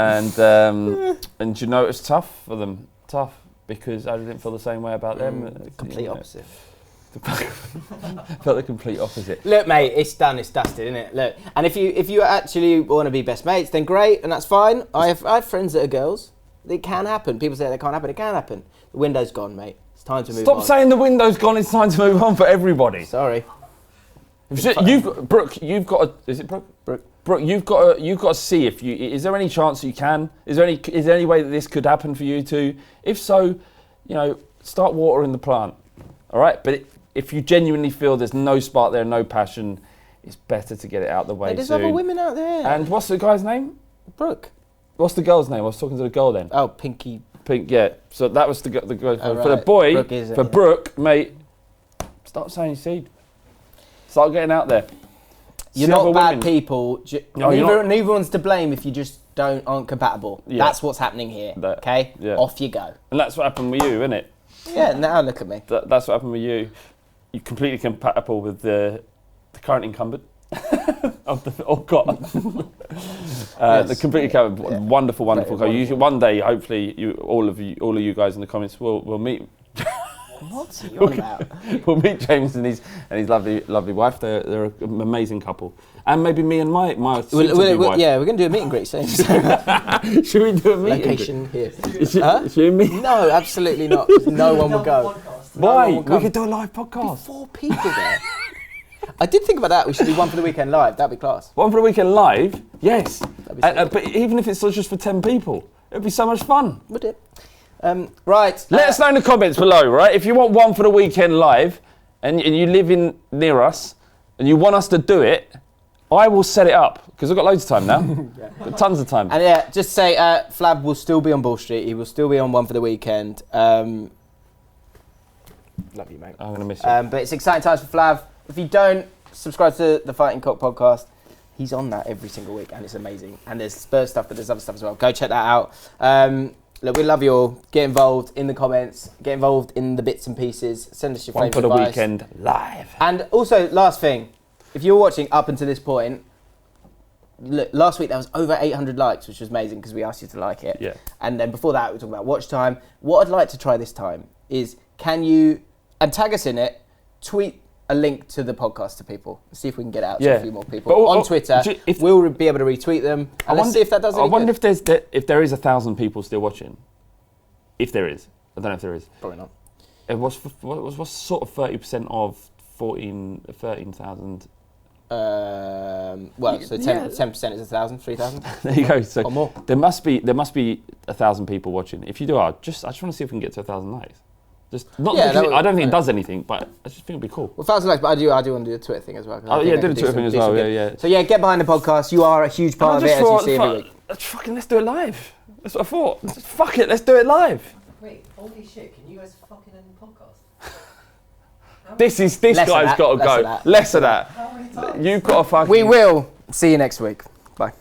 And you know, it was tough for them. Tough because I didn't feel the same way about them. Complete opposite. Felt the complete opposite. Look, mate, it's done, it's dusted, isn't it? Look, and if you actually want to be best mates, then great, and that's fine. I have friends that are girls. It can happen. People say that can't happen. It can happen. The window's gone, mate. It's time to move on. Stop saying the window's gone. It's time to move on for everybody. Sorry. Brooke, you've got to. Is it Brooke? Brooke, you've got to see if you. Is there any chance you can? Is there any way that this could happen for you too? If so, start watering the plant. All right, but if you genuinely feel there's no spark there, no passion, it's better to get it out the way There's soon. other women out there. And what's the guy's name? Brooke. What's the girl's name? I was talking to the girl then. Oh, Pinky. Pink, yeah. So that was the girl. Oh, for the boy, Brooke Brooke, mate, start sowing your seed. Start getting out there. You're not bad people. Neither one's to blame if you just aren't compatible. Yeah. That's what's happening here. Okay? Yeah. Off you go. And that's what happened with you, isn't it? Yeah, now look at me. That's what happened with you. You're completely compatible with the current incumbent of the Yes. The completely wonderful guy. One day, hopefully, all of you guys in the comments will meet. What's he on about? We'll meet James and his lovely wife. They're an amazing couple, and maybe me and my wife. Yeah, we're going to do a meet and greet soon. Should we do a meet Location here. Should we? No, absolutely not. No one will go. Why? We could do a live podcast. 4 people there. I did think about that. We should do one for the weekend live. That'd be class. One for the weekend live? Yes. But even if it's just for 10 people, it'd be so much fun. Would it? Right. Let us know in the comments below, right? If you want one for the weekend live and you live near us and you want us to do it, I will set it up because I've got loads of time now. Yeah. Got tons of time. And yeah, just say Flav will still be on Ball Street. He will still be on one for the weekend. Love you, mate. I'm going to miss you. But it's exciting times for Flav. If you don't subscribe to the Fighting Cock podcast, he's on that every single week and it's amazing. And there's Spurs stuff, but there's other stuff as well. Go check that out. Look, we love you all. Get involved in the comments. Get involved in the bits and pieces. Send us your favourite advice. One for the weekend live. And also, last thing, if you're watching up until this point, look, last week there was over 800 likes, which was amazing because we asked you to like it. Yeah. And then before that, we talked about watch time. What I'd like to try this time is, can you, and tag us in it, tweet a link to the podcast to people. See if we can get out to a few more people. On Twitter, we'll be able to retweet them. And let's see if that does anything. I wonder if there is 1,000 people still watching. If there is. I don't know if there is. Probably not. What's sort of 30% of 13,000? Well, so 10% is 1,000, 3,000. There you go. So or more. There must be 1,000 people watching. If you do, I just want to see if we can get to 1,000 likes. Just not. I don't think it does anything, but I just think it'd be cool. Well, 1,000 likes, but I do want to do a Twitter thing as well. Oh yeah, do the Twitter thing as well. Yeah. So yeah, get behind the podcast. You are a huge part of it, as you see every week. Let's do it live. That's what I thought. Just fuck it, let's do it live. Wait, holy shit! Can you guys fucking end the podcast? This guy's got to go. Less of that. How many times? You've got to fucking. We will see you next week. Bye.